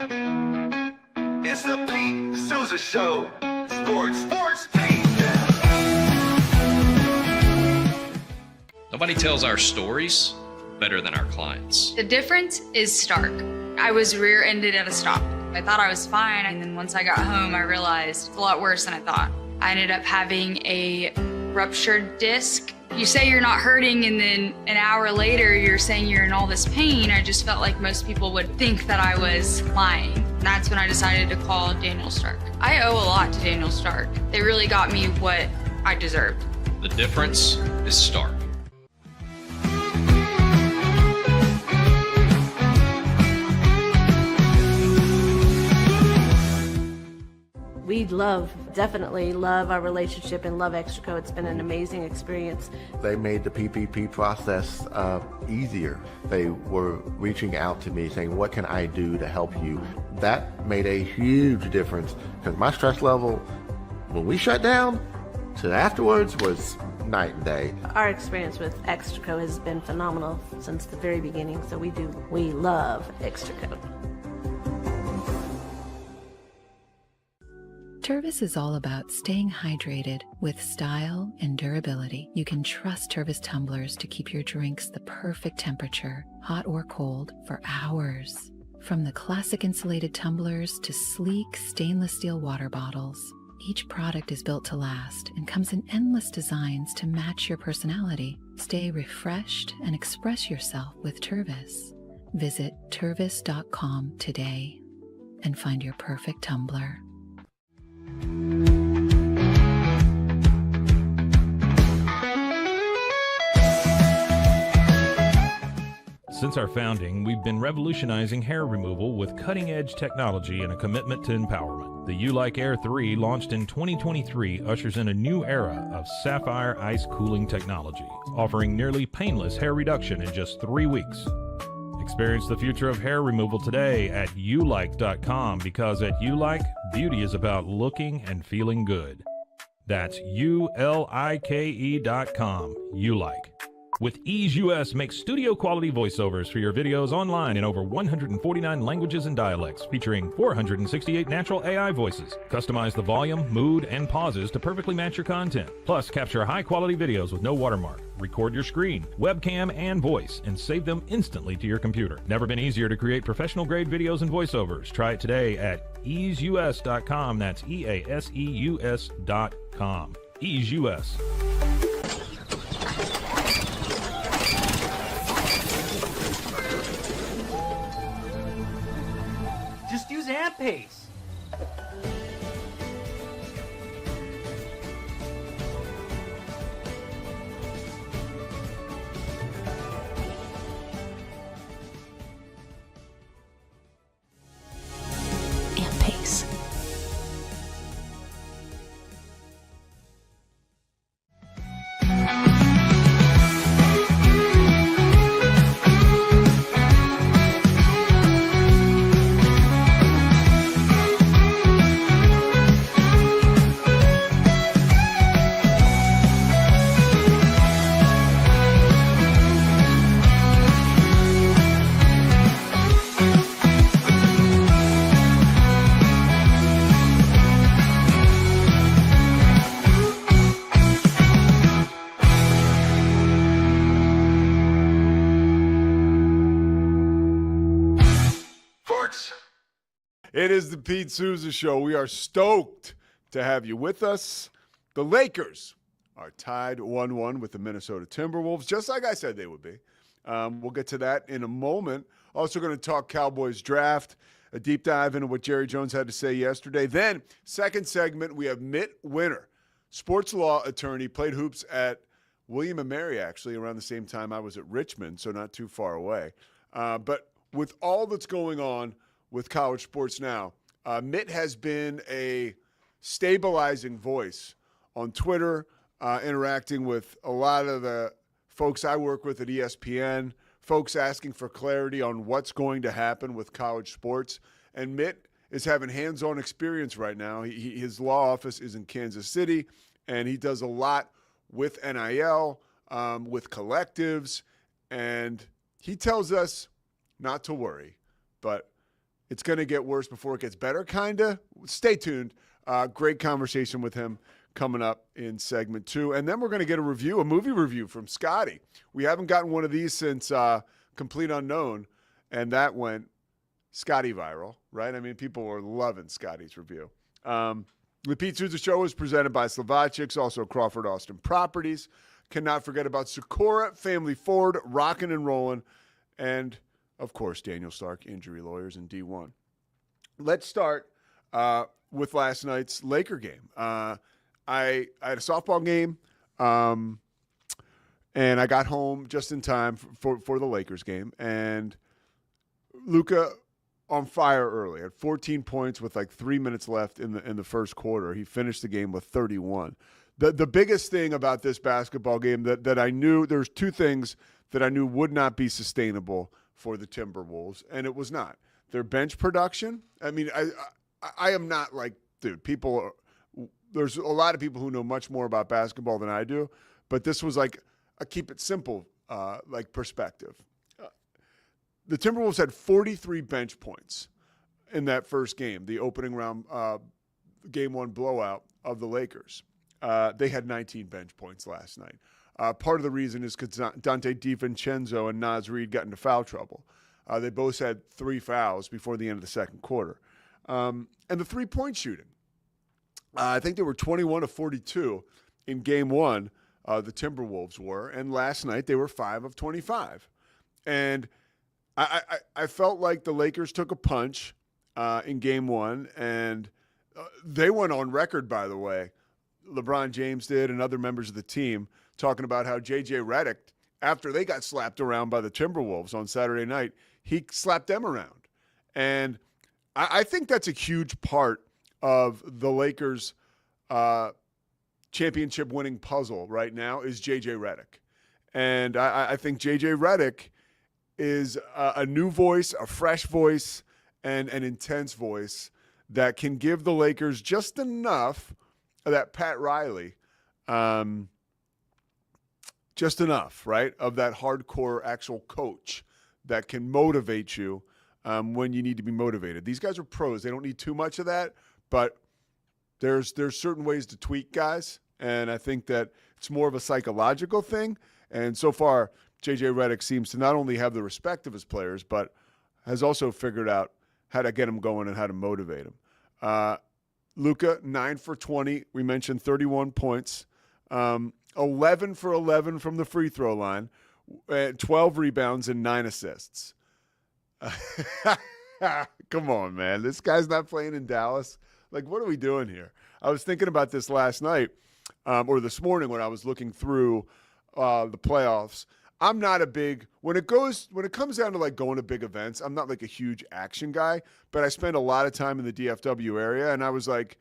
It's the Pete Sousa Show. Sports, Pete. Nobody tells our stories better than our clients. The difference is stark. I was rear-ended at a stop. I thought I was fine, and then once I got home, I realized it's a lot worse than I thought. I ended up having a ruptured disc. You say you're not hurting, and then an hour later, you're saying you're in all this pain. I just felt like most people would think that I was lying. And that's when I decided to call Daniel Stark. I owe a lot to Daniel Stark. They really got me what I deserved. The difference is stark. We definitely love our relationship and love Extraco. It's been an amazing experience. They made the PPP process easier. They were reaching out to me saying, what can I do to help you? That made a huge difference because my stress level when we shut down to afterwards was night and day. Our experience with Extraco has been phenomenal since the very beginning, so we love Extraco. Tervis is all about staying hydrated with style and durability. You can trust Tervis tumblers to keep your drinks the perfect temperature, hot or cold, for hours. From the classic insulated tumblers to sleek stainless steel water bottles, each product is built to last and comes in endless designs to match your personality. Stay refreshed and express yourself with Tervis. Visit tervis.com today and find your perfect tumbler. Since our founding, we've been revolutionizing hair removal with cutting-edge technology and a commitment to empowerment. The U-Like Air 3, launched in 2023, ushers in a new era of sapphire ice cooling technology, offering nearly painless hair reduction in just 3 weeks. Experience the future of hair removal today at ulike.com, because at U-Like, beauty is about looking and feeling good. That's ulike.com. U-Like. With Ease US, make studio-quality voiceovers for your videos online in over 149 languages and dialects, featuring 468 natural AI voices. Customize the volume, mood, and pauses to perfectly match your content. Plus, capture high-quality videos with no watermark. Record your screen, webcam, and voice, and save them instantly to your computer. Never been easier to create professional-grade videos and voiceovers. Try it today at easeus.com. That's EASEUS.com. Ease US. Just use AMP-Pace. AMP-Pace. It is the Pete Sousa Show. We are stoked to have you with us. The Lakers are tied 1-1 with the Minnesota Timberwolves, just like I said they would be. We'll get to that in a moment. Also going to talk Cowboys draft, a deep dive into what Jerry Jones had to say yesterday. Then, second segment, we have Mitt Winter, sports law attorney, played hoops at William & Mary, actually, around the same time I was at Richmond, so not too far away. But with all that's going on with college sports now, Mitt has been a stabilizing voice on Twitter, interacting with a lot of the folks I work with at ESPN, folks asking for clarity on what's going to happen with college sports. And Mitt is having hands-on experience right now. His law office is in Kansas City, and he does a lot with NIL, with collectives, and he tells us not to worry, but it's going to get worse before it gets better, kind of. Stay tuned. Great conversation with him coming up in segment 2. And then we're going to get a movie review from Scotty. We haven't gotten one of these since Complete Unknown, and that went Scotty viral, right? I mean, people were loving Scotty's review. The Pete Sousa Show is presented by Slovakics, also Crawford Austin Properties. Cannot forget about Sikora Family Ford, rocking and rolling, and, of course, Daniel Stark, Injury Lawyers, and D1. Let's start with last night's Laker game. I had a softball game, and I got home just in time for the Lakers game. And Luka on fire early at 14 points with like 3 minutes left in the first quarter. He finished the game with 31. The biggest thing about this basketball game that I knew, there's two things that I knew would not be sustainable for the Timberwolves, and it was not. Their bench production. I mean, I am not like, dude, there's a lot of people who know much more about basketball than I do, but this was like a keep it simple like perspective. The Timberwolves had 43 bench points in that first game, the opening round game 1 blowout of the Lakers. They had 19 bench points last night. Part of the reason is because Dante DiVincenzo and Naz Reid got into foul trouble. They both had 3 fouls before the end of the second quarter. And the three-point shooting. I think they were 21 of 42 in game 1, the Timberwolves were. And last night they were 5 of 25. And I felt like the Lakers took a punch in game 1. And they went on record, by the way. LeBron James did and other members of the team talking about how J.J. Redick, after they got slapped around by the Timberwolves on Saturday night, he slapped them around. And I think that's a huge part of the Lakers' championship-winning puzzle right now is J.J. Redick. And I think J.J. Redick is a new voice, a fresh voice, and an intense voice that can give the Lakers just enough of that Pat Riley, just enough, right, of that hardcore actual coach that can motivate you when you need to be motivated. These guys are pros. They don't need too much of that, but there's certain ways to tweak guys, and I think that it's more of a psychological thing. And so far, J.J. Redick seems to not only have the respect of his players, but has also figured out how to get them going and how to motivate them. Luka, 9 for 20. We mentioned 31 points. 11 for 11 from the free throw line. 12 rebounds and 9 assists. Come on, man. This guy's not playing in Dallas. Like, what are we doing here? I was thinking about this last night or this morning when I was looking through the playoffs. I'm not a big when it comes down to like going to big events, I'm not like a huge action guy, but I spend a lot of time in the DFW area, and I was like,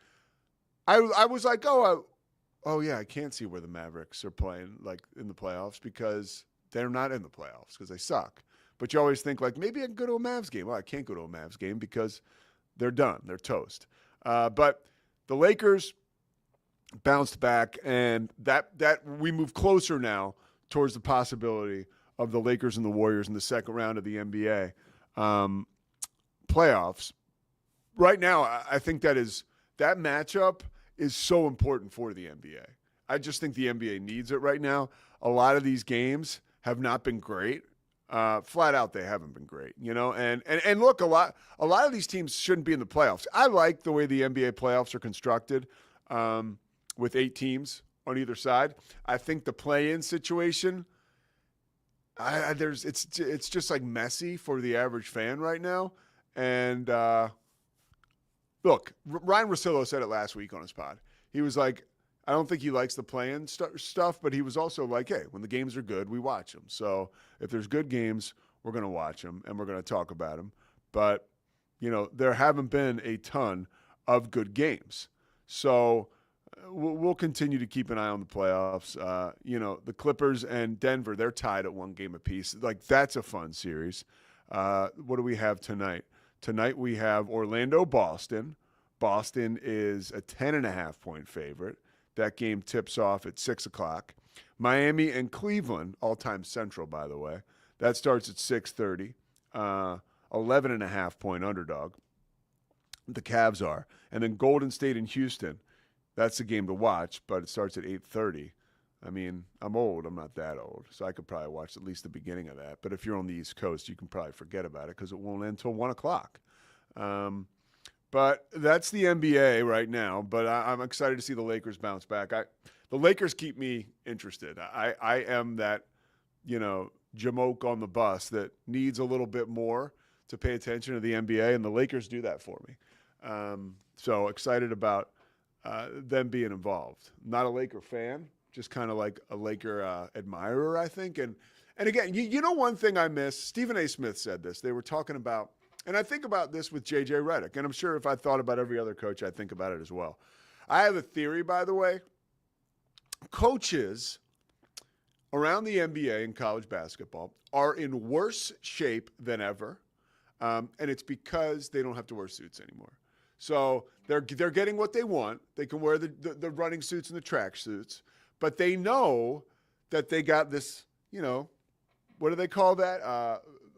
oh yeah, I can't see where the Mavericks are playing like in the playoffs because they're not in the playoffs because they suck. But you always think like maybe I can go to a Mavs game. Well, I can't go to a Mavs game because they're done, they're toast. But the Lakers bounced back, and that we move closer now towards the possibility of the Lakers and the Warriors in the second round of the NBA playoffs. Right now, I think that matchup is so important for the NBA. I just think the NBA needs it right now. A lot of these games have not been great. Flat out, they haven't been great, you know. And look, a lot of these teams shouldn't be in the playoffs. I like the way the NBA playoffs are constructed, with 8 teams on either side. I think the play-in situation, it's just like messy for the average fan right now. And look, Ryan Russillo said it last week on his pod. He was like, I don't think he likes the play-in stuff, but he was also like, hey, when the games are good, we watch them. So if there's good games, we're going to watch them and we're going to talk about them. But, you know, there haven't been a ton of good games. So we'll continue to keep an eye on the playoffs. You know, the Clippers and Denver, they're tied at 1 game apiece. Like, that's a fun series. What do we have tonight? Tonight we have Orlando-Boston. Boston is a 10.5-point favorite. That game tips off at 6 o'clock. Miami and Cleveland, all-time Central, by the way. That starts at 6:30. 11.5 point underdog. The Cavs are. And then Golden State and Houston. That's the game to watch, but it starts at 8:30. I mean, I'm old. I'm not that old. So I could probably watch at least the beginning of that. But if you're on the East Coast, you can probably forget about it because it won't end until 1 o'clock. But that's the NBA right now. But I'm excited to see the Lakers bounce back. The Lakers keep me interested. I am that, jamoke on the bus that needs a little bit more to pay attention to the NBA, and the Lakers do that for me. So excited about them being involved. Not a Laker fan, just kind of like a Laker admirer, I think. And again, you know one thing I miss? Stephen A. Smith said this. They were talking about, and I think about this with J.J. Redick, and I'm sure if I thought about every other coach, I'd think about it as well. I have a theory, by the way. Coaches around the NBA and college basketball are in worse shape than ever, and it's because they don't have to wear suits anymore. So they're getting what they want. They can wear the running suits and the track suits, but they know that they got this, what do they call that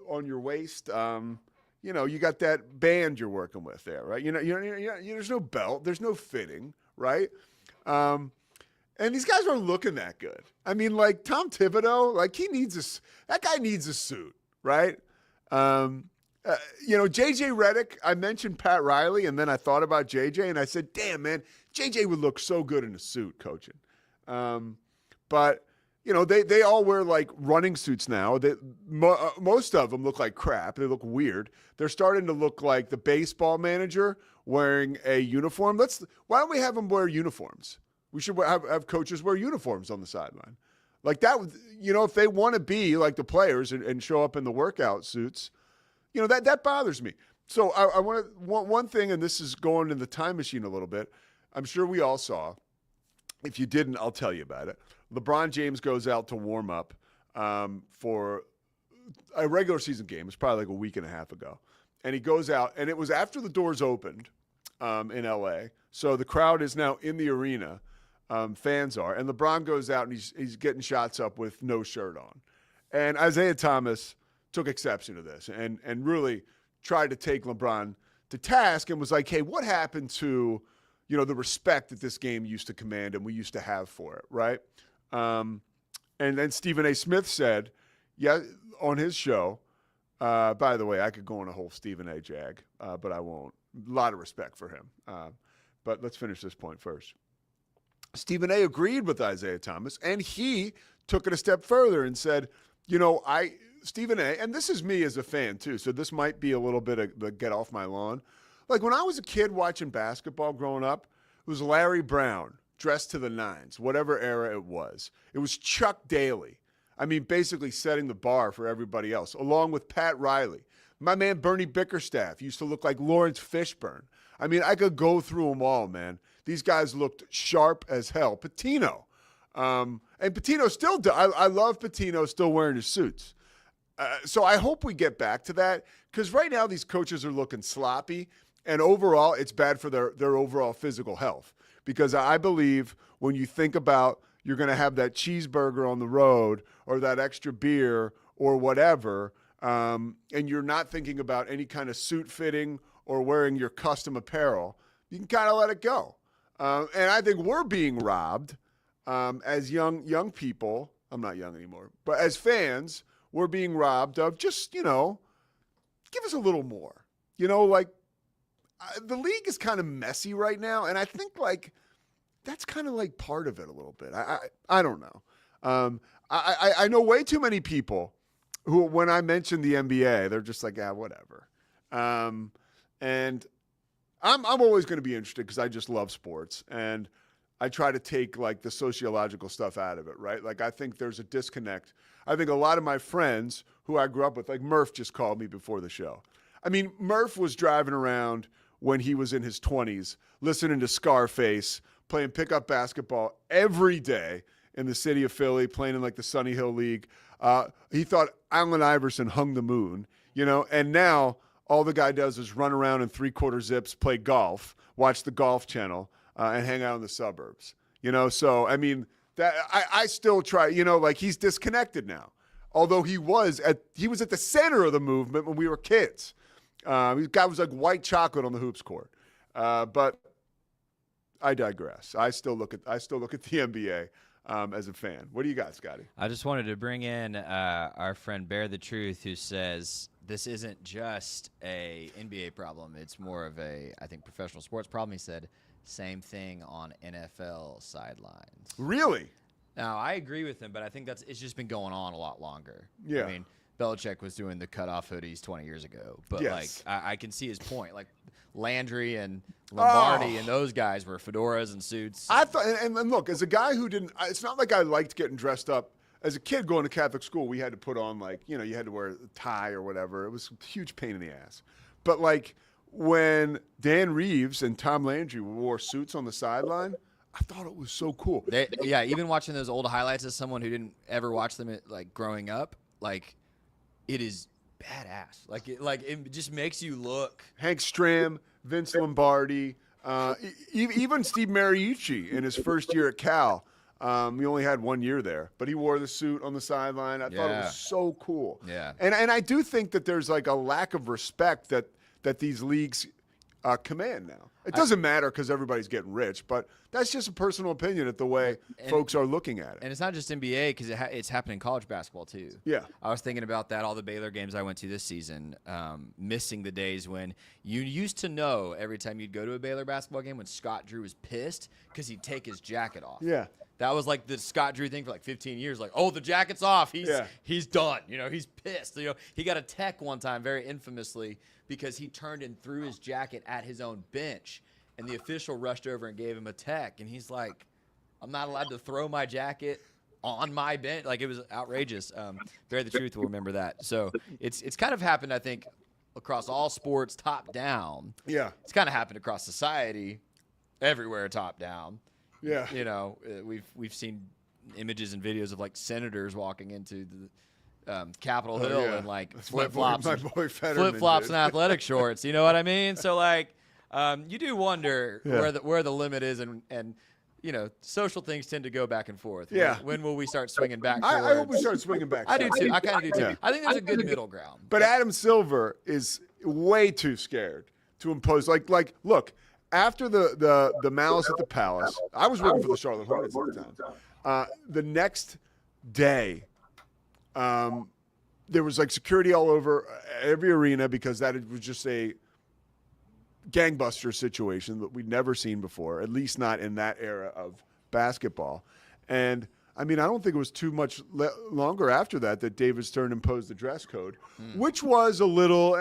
on your waist? You got that band you're working with there, right? There's no belt, there's no fitting, right? And these guys aren't looking that good. I mean, like Tom Thibodeau, like that guy needs a suit, right? J.J. Redick, I mentioned Pat Riley, and then I thought about J.J., and I said, damn, man, J.J. would look so good in a suit coaching. But, they all wear, like, running suits now. Most of them look like crap. They look weird. They're starting to look like the baseball manager wearing a uniform. Why don't we have them wear uniforms? We should have coaches wear uniforms on the sideline. Like that, if they want to be like the players and show up in the workout suits, that bothers me. So I want one thing, and this is going in the time machine a little bit. I'm sure we all saw. If you didn't, I'll tell you about it. LeBron James goes out to warm up for a regular season game. It's probably like a week and a half ago. And he goes out, and it was after the doors opened in L.A., so the crowd is now in the arena. Fans are. And LeBron goes out, and he's getting shots up with no shirt on. And Isaiah Thomas took exception to this and really tried to take LeBron to task and was like, hey, what happened to, the respect that this game used to command and we used to have for it, right? And then Stephen A. Smith said, on his show, by the way, I could go on a whole Stephen A. jag, but I won't. A lot of respect for him. But let's finish this point first. Stephen A. agreed with Isaiah Thomas, and he took it a step further and said, Stephen A., and this is me as a fan too, so this might be a little bit of the get off my lawn. Like when I was a kid watching basketball growing up, it was Larry Brown, dressed to the nines, whatever era it was. It was Chuck Daly. I mean, basically setting the bar for everybody else, along with Pat Riley. My man Bernie Bickerstaff used to look like Lawrence Fishburne. I mean, I could go through them all, man. These guys looked sharp as hell. Patino. And Patino still does. I love Patino still wearing his suits. So I hope we get back to that because right now these coaches are looking sloppy, and overall it's bad for their overall physical health because I believe when you think about you're going to have that cheeseburger on the road or that extra beer or whatever, and you're not thinking about any kind of suit fitting or wearing your custom apparel, you can kind of let it go. And I think we're being robbed as young people. I'm not young anymore, but as fans, we're being robbed of just, give us a little more. The league is kind of messy right now, and I think, that's kind of, part of it a little bit. I don't know. I know way too many people who, when I mention the NBA, they're just like, whatever. And I'm always going to be interested because I just love sports, and I try to take the sociological stuff out of it, right? I think there's a disconnect. I think a lot of my friends who I grew up with, like Murph just called me before the show. I mean, Murph was driving around when he was in his 20s, listening to Scarface, playing pickup basketball every day in the city of Philly, playing in the Sunny Hill League. He thought Allen Iverson hung the moon, and now all the guy does is run around in 3/4 zips, play golf, watch the Golf Channel, and hang out in the suburbs. So, I mean, that I still try, he's disconnected now. Although he was at the center of the movement when we were kids. His guy was like white chocolate on the hoops court. But I digress. I still look at the NBA as a fan. What do you got, Scotty? I just wanted to bring in our friend Bear the Truth, who says this isn't just a NBA problem. It's more of a, I think, professional sports problem. He said same thing on NFL sidelines. Really? Now, I agree with him, but I think it's just been going on a lot longer. Yeah. I mean, Belichick was doing the cutoff hoodies 20 years ago. But, yes. I can see his point. Like, Landry and Lombardi and those guys were fedoras and suits. I thought, and look, as a guy who didn't, it's not like I liked getting dressed up. As a kid going to Catholic school, we had to put on, like, you had to wear a tie or whatever. It was a huge pain in the ass. But, like, when Dan Reeves and Tom Landry wore suits on the sideline, I thought it was so cool. Even watching those old highlights as someone who didn't ever watch them, growing up, like, it is badass. It just makes you look. Hank Stram, Vince Lombardi, even Steve Mariucci in his first year at Cal. He only had 1 year there, but he wore the suit on the sideline. I thought it was so cool. Yeah. And I do think that there's like a lack of respect that these leagues command now. It doesn't matter because everybody's getting rich, but that's just a personal opinion at the way folks are looking at it. And it's not just NBA because it's happening in college basketball too. Yeah. I was thinking about that, all the Baylor games I went to this season, missing the days when you used to know every time you'd go to a Baylor basketball game when Scott Drew was pissed because he'd take his jacket off. Yeah. That was like the Scott Drew thing for like 15 years. Like, oh, the jacket's off. He's done. He's pissed. He got a tech one time very infamously because he turned and threw his jacket at his own bench. And the official rushed over and gave him a tech. And he's like, I'm not allowed to throw my jacket on my bench. Like, it was outrageous. Bear the Truth will remember that. So it's kind of happened, I think, across all sports, top down. Yeah. It's kind of happened across society, everywhere top down. Yeah. We've seen images and videos of like senators walking into the Capitol Hill and like flip flops and athletic shorts. You know what I mean? So like, you do wonder where the limit is, and social things tend to go back and forth. Yeah. When will we start swinging back? I hope we start swinging back. I do too. I kind of do too. Yeah. I think there's a good middle ground. But Adam Silver is way too scared to impose. Like, look. After the malice at the Palace, I was working for the Charlotte Hornets at the time. The next day, there was like security all over every arena because that was just a gangbuster situation that we'd never seen before, at least not in that era of basketball. And I mean, I don't think it was too much longer after that David Stern imposed the dress code, which was a little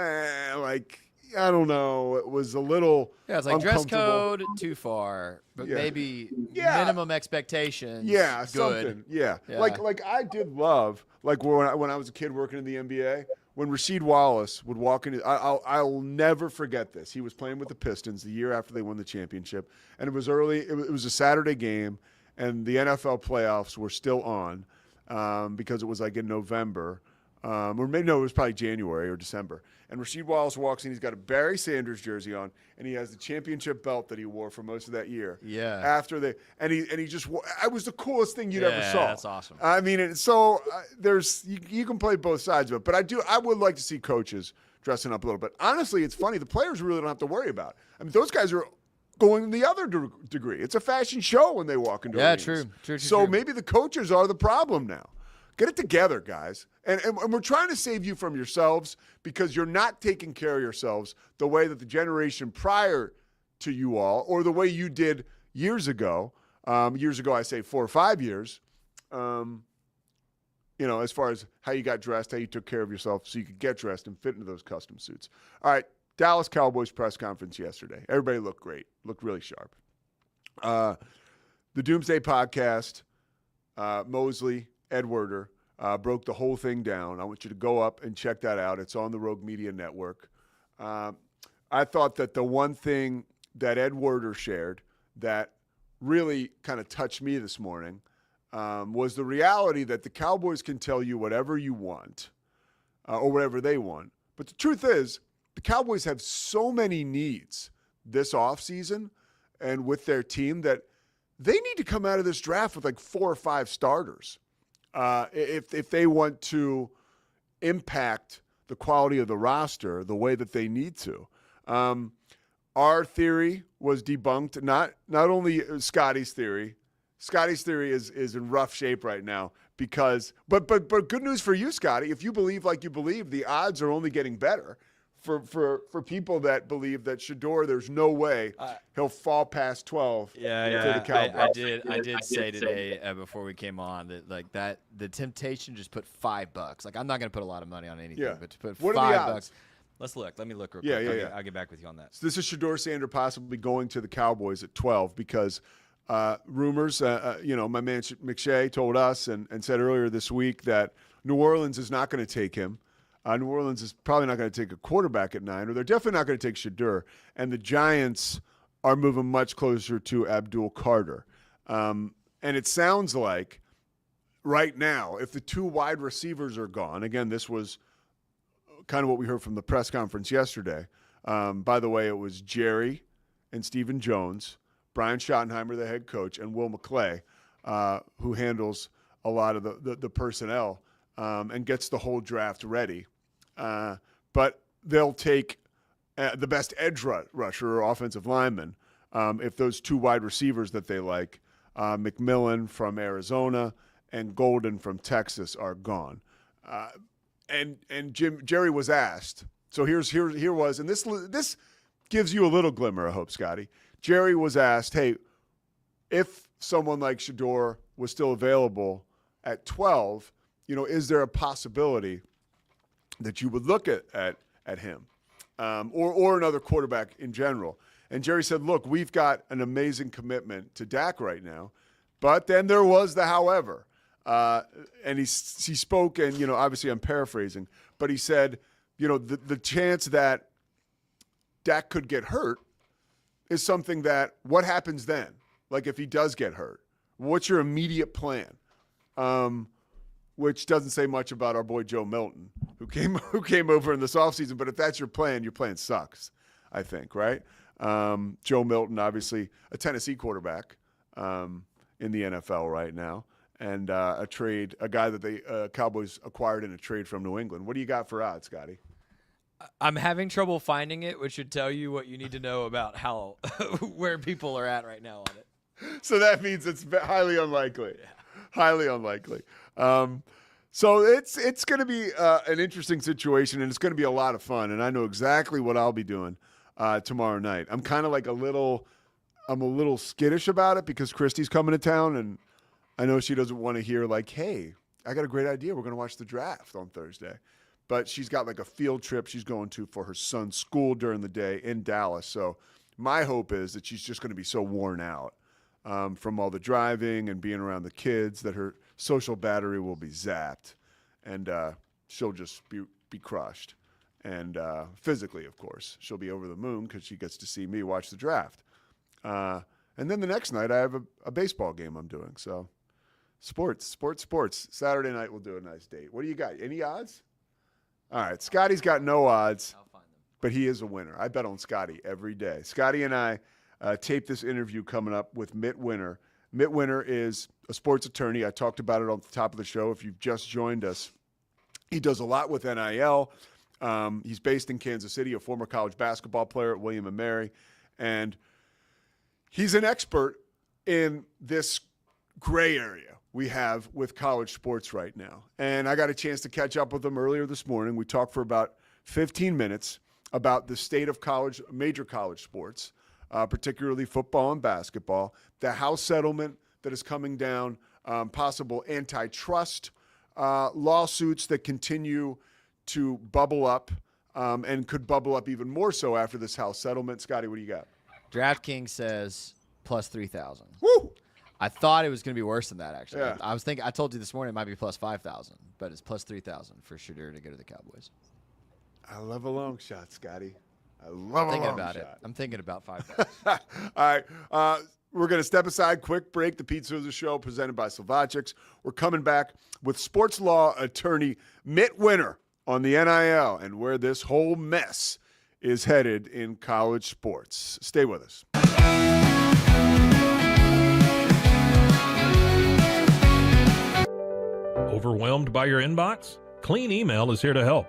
I don't know. It was a little it's like dress code too far, but maybe minimum expectations. Yeah, good. something. Yeah. Like I did love when I was a kid working in the NBA when Rasheed Wallace would walk in. I'll never forget this. He was playing with the Pistons the year after they won the championship, and it was early. It was a Saturday game, and the NFL playoffs were still on because it was like in November. Or maybe it was probably January or December. And Rasheed Wallace walks in. He's got a Barry Sanders jersey on, and he has the championship belt that he wore for most of that year. Yeah. After he just it was the coolest thing you'd ever saw. That's awesome. I mean, there's you can play both sides of it, but I would like to see coaches dressing up a little bit. Honestly, it's funny. The players really don't have to worry about it. I mean, those guys are going the other degree. It's a fashion show when they walk into arenas. True. So maybe the coaches are the problem now. Get it together, guys. And we're trying to save you from yourselves because you're not taking care of yourselves the way that the generation prior to you all, or the way you did years ago. I say 4 or 5 years, as far as how you got dressed, how you took care of yourself so you could get dressed and fit into those custom suits. All right, Dallas Cowboys press conference yesterday. Everybody looked great, looked really sharp. The Doomsday Podcast, Mosley, Ed Werder, broke the whole thing down. I want you to go up and check that out. It's on the Rogue Media Network. I thought that the one thing that Ed Werder shared that really kind of touched me this morning was the reality that the Cowboys can tell you whatever you want or whatever they want. But the truth is, the Cowboys have so many needs this offseason and with their team that they need to come out of this draft with like 4 or 5 starters. If they want to impact the quality of the roster the way that they need to. Our theory was debunked. Not only Scotty's theory. Scotty's theory is in rough shape right now because, but good news for you, Scotty. If you believe like you believe, the odds are only getting better for people that believe that Shedeur, there's no way he'll fall past 12. Yeah. To the Cowboys. I did say today before we came on that the temptation just put $5. Like I'm not going to put a lot of money on anything, but to put what are the odds? $5. Let's look. Let me look real Yeah, quick. yeah. I'll get back with you on that. So this is Shedeur Sanders possibly going to the Cowboys at 12 because rumors, my man McShay told us and said earlier this week that New Orleans is not going to take him. New Orleans is probably not going to take a quarterback at 9, or they're definitely not going to take Shedeur. And the Giants are moving much closer to Abdul Carter. And it sounds like right now, if the 2 wide receivers are gone, again, this was kind of what we heard from the press conference yesterday. By the way, it was Jerry and Stephen Jones, Brian Schottenheimer, the head coach, and Will McClay, who handles a lot of the personnel and gets the whole draft ready. But they'll take the best edge rusher or offensive lineman if those 2 wide receivers that they like, McMillan from Arizona and Golden from Texas, are gone. And Jerry was asked. So here was, and this gives you a little glimmer of hope, Scotty. Jerry was asked, hey, if someone like Shedeur was still available at 12, is there a possibility that you would look at him or another quarterback in general? And Jerry said, look, we've got an amazing commitment to Dak right now, but then there was the however. And he spoke, and, obviously I'm paraphrasing, but he said, the chance that Dak could get hurt is something that, what happens then? Like if he does get hurt, what's your immediate plan? Which doesn't say much about our boy Joe Milton, who came over in this offseason. But if that's your plan sucks, I think, right? Joe Milton, obviously a Tennessee quarterback in the NFL right now. And a guy that the Cowboys acquired in a trade from New England. What do you got for odds, Scotty? I'm having trouble finding it, which should tell you what you need to know about how where people are at right now on it. So that means it's highly unlikely. Yeah. Highly unlikely. So it's going to be an interesting situation, and it's going to be a lot of fun. And I know exactly what I'll be doing tomorrow night. I'm kind of like I'm a little skittish about it because Christy's coming to town, and I know she doesn't want to hear like, hey, I got a great idea. We're going to watch the draft on Thursday. But she's got like a field trip she's going to for her son's school during the day in Dallas. So my hope is that she's just going to be so worn out from all the driving and being around the kids that her social battery will be zapped. And she'll just be crushed. And physically, of course, she'll be over the moon because she gets to see me watch the draft. And then the next night I have a baseball game I'm doing. So sports. Saturday night we'll do a nice date. What do you got? Any odds? All right, Scotty's got no odds, but he is a winner. I bet on Scotty every day. Scotty and I taped this interview coming up with Mitt Winter. Mitt Winter is a sports attorney. I talked about it on the top of the show if you've just joined us. He does a lot with NIL. He's based in Kansas City, a former college basketball player at William & Mary. And he's an expert in this gray area we have with college sports right now. And I got a chance to catch up with him earlier this morning. We talked for about 15 minutes about the state of major college sports, particularly football and basketball, the House settlement that is coming down, possible antitrust lawsuits that continue to bubble up and could bubble up even more so after this House settlement. Scotty, what do you got? DraftKings says plus 3,000. Woo! I thought it was going to be worse than that, actually. Yeah. I told you this morning it might be plus 5,000, but it's plus 3,000 for Shedeur to go to the Cowboys. I love a long shot, Scotty. I love a long shot. I'm thinking about 5,000. All right. We're going to step aside. Quick break. The Pete Sousa Show presented by Slovacics. We're coming back with sports law attorney Mitt Winter on the NIL and where this whole mess is headed in college sports. Stay with us. Overwhelmed by your inbox? Clean Email is here to help.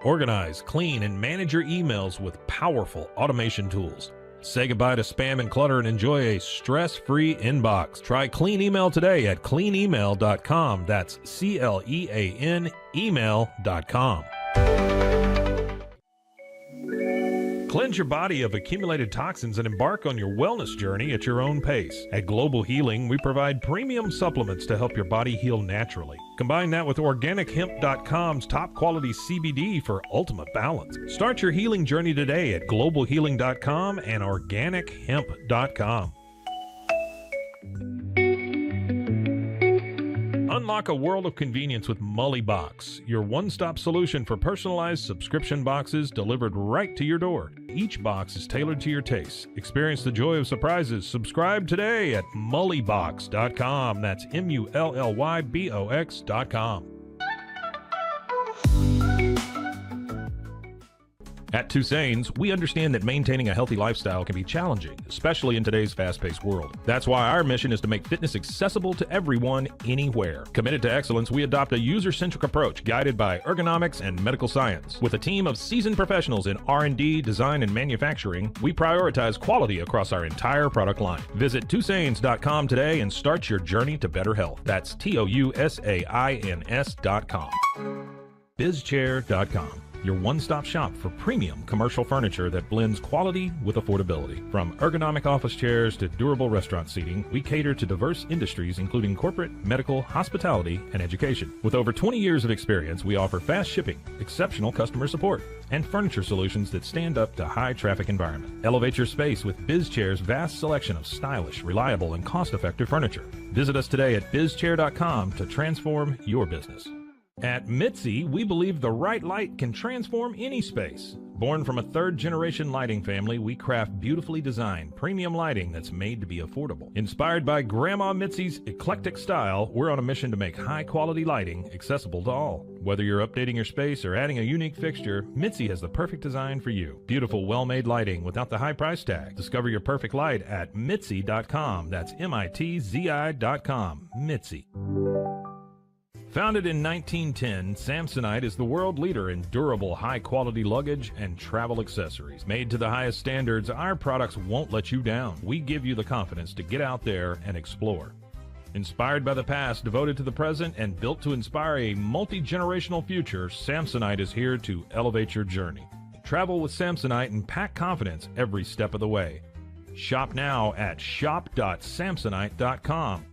Organize, clean, and manage your emails with powerful automation tools. Say goodbye to spam and clutter and enjoy a stress-free inbox. Try Clean Email today at cleanemail.com. That's CLEAN email.com. Cleanse your body of accumulated toxins and embark on your wellness journey at your own pace. At Global Healing, we provide premium supplements to help your body heal naturally. Combine that with OrganicHemp.com's top quality CBD for ultimate balance. Start your healing journey today at GlobalHealing.com and OrganicHemp.com. Unlock a world of convenience with Mully Box, your one-stop solution for personalized subscription boxes delivered right to your door. Each box is tailored to your taste. Experience the joy of surprises. Subscribe today at mullybox.com. That's MULLYBOX.com. At Toussaint's, we understand that maintaining a healthy lifestyle can be challenging, especially in today's fast-paced world. That's why our mission is to make fitness accessible to everyone, anywhere. Committed to excellence, we adopt a user-centric approach guided by ergonomics and medical science. With a team of seasoned professionals in R&D, design, and manufacturing, we prioritize quality across our entire product line. Visit Toussaint's.com today and start your journey to better health. That's TOUSAINS.com. BizChair.com. Your one-stop shop for premium commercial furniture that blends quality with affordability. From ergonomic office chairs to durable restaurant seating, we cater to diverse industries including corporate, medical, hospitality, and education. With over 20 years of experience, we offer fast shipping, exceptional customer support, and furniture solutions that stand up to high-traffic environment. Elevate your space with BizChair's vast selection of stylish, reliable, and cost-effective furniture. Visit us today at BizChair.com to transform your business. At Mitzi, we believe the right light can transform any space. Born from a third-generation lighting family, we craft beautifully designed, premium lighting that's made to be affordable. Inspired by Grandma Mitzi's eclectic style, we're on a mission to make high-quality lighting accessible to all. Whether you're updating your space or adding a unique fixture, Mitzi has the perfect design for you. Beautiful, well-made lighting without the high price tag. Discover your perfect light at Mitzi.com. That's MITZI.com. Mitzi. Founded in 1910, Samsonite is the world leader in durable, high-quality luggage and travel accessories. Made to the highest standards, our products won't let you down. We give you the confidence to get out there and explore. Inspired by the past, devoted to the present, and built to inspire a multi-generational future, Samsonite is here to elevate your journey. Travel with Samsonite and pack confidence every step of the way. Shop now at shop.samsonite.com.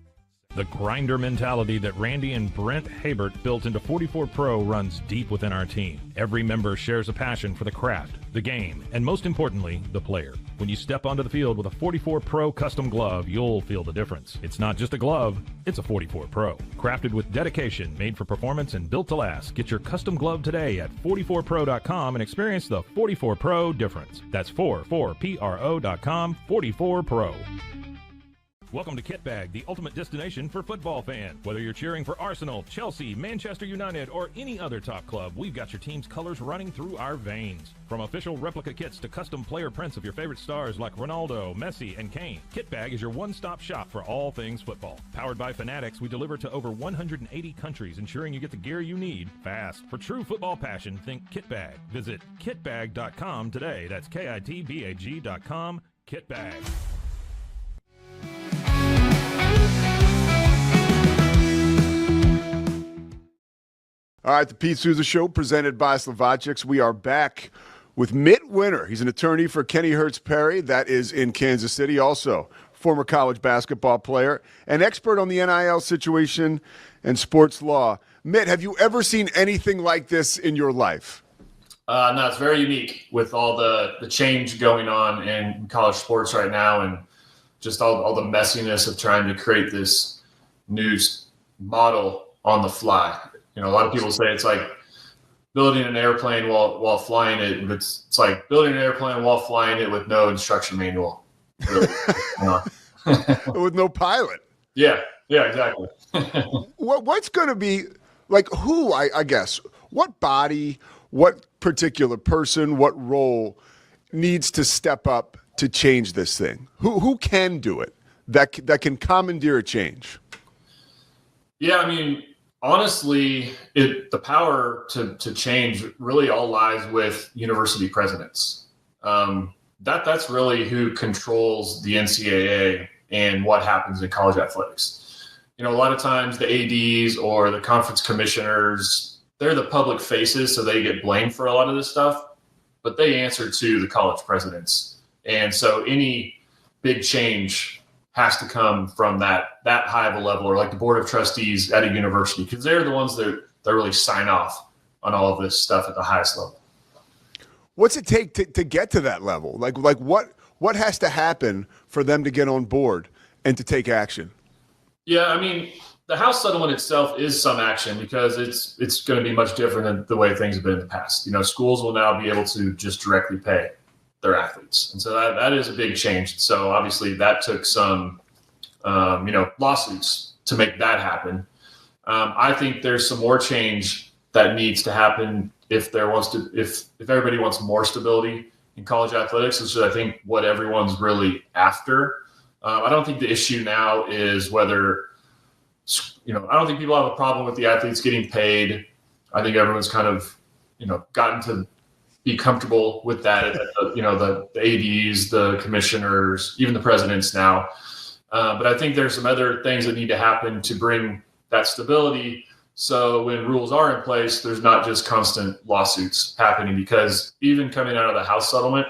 The grinder mentality that Randy and Brent Habert built into 44 Pro runs deep within our team. Every member shares a passion for the craft, the game, and most importantly, the player. When you step onto the field with a 44 Pro custom glove, you'll feel the difference. It's not just a glove, it's a 44 Pro. Crafted with dedication, made for performance, and built to last. Get your custom glove today at 44pro.com and experience the 44 Pro difference. That's 44pro.com, 44 Pro. Welcome to Kit Bag, the ultimate destination for football fans. Whether you're cheering for Arsenal, Chelsea, Manchester United, or any other top club, we've got your team's colors running through our veins. From official replica kits to custom player prints of your favorite stars like Ronaldo, Messi, and Kane, Kit Bag is your one-stop shop for all things football. Powered by Fanatics, we deliver to over 180 countries, ensuring you get the gear you need fast. For true football passion, think Kit Bag. Visit kitbag.com today. That's KITBAG.com. Kit Bag. All right, the Pete Sousa Show presented by Slovaceks. We are back with Mitt Winter. He's an attorney for Kenny Hertz Perry. That is in Kansas City. Also, former college basketball player, an expert on the NIL situation and sports law. Mitt, have you ever seen anything like this in your life? No, it's very unique with all the change going on in college sports right now and just all the messiness of trying to create this news model on the fly. You know, a lot of people say it's like building an airplane while flying it, but it's like building an airplane while flying it with no instruction manual. Really. With no pilot. Yeah, exactly. What's going to be, like, who, I guess, what body, what particular person, what role needs to step up to change this thing? Who can do it that can commandeer a change? Yeah, I mean, Honestly, the power to change really all lies with university presidents. That's really who controls the NCAA and what happens in college athletics. A lot of times the ADs or the conference commissioners, they're the public faces, so they get blamed for a lot of this stuff, but they answer to the college presidents. And so any big change has to come from that high of a level, or like the board of trustees at a university, because they're the ones that really sign off on all of this stuff at the highest level. What's it take to get to that level? Like what has to happen for them to get on board and to take action? Yeah, I mean, the House settlement itself is some action, because it's going to be much different than the way things have been in the past. Schools will now be able to just directly pay their athletes, and so that is a big change. So obviously that took some lawsuits to make that happen. I think there's some more change that needs to happen if everybody wants more stability in college athletics, which is, I think, what everyone's really after. I don't think the issue now is whether, I don't think people have a problem with the athletes getting paid. I think everyone's kind of, gotten to be comfortable with that. The ADs, the commissioners, even the presidents now. But I think there's some other things that need to happen to bring that stability. So when rules are in place, there's not just constant lawsuits happening, because even coming out of the House settlement,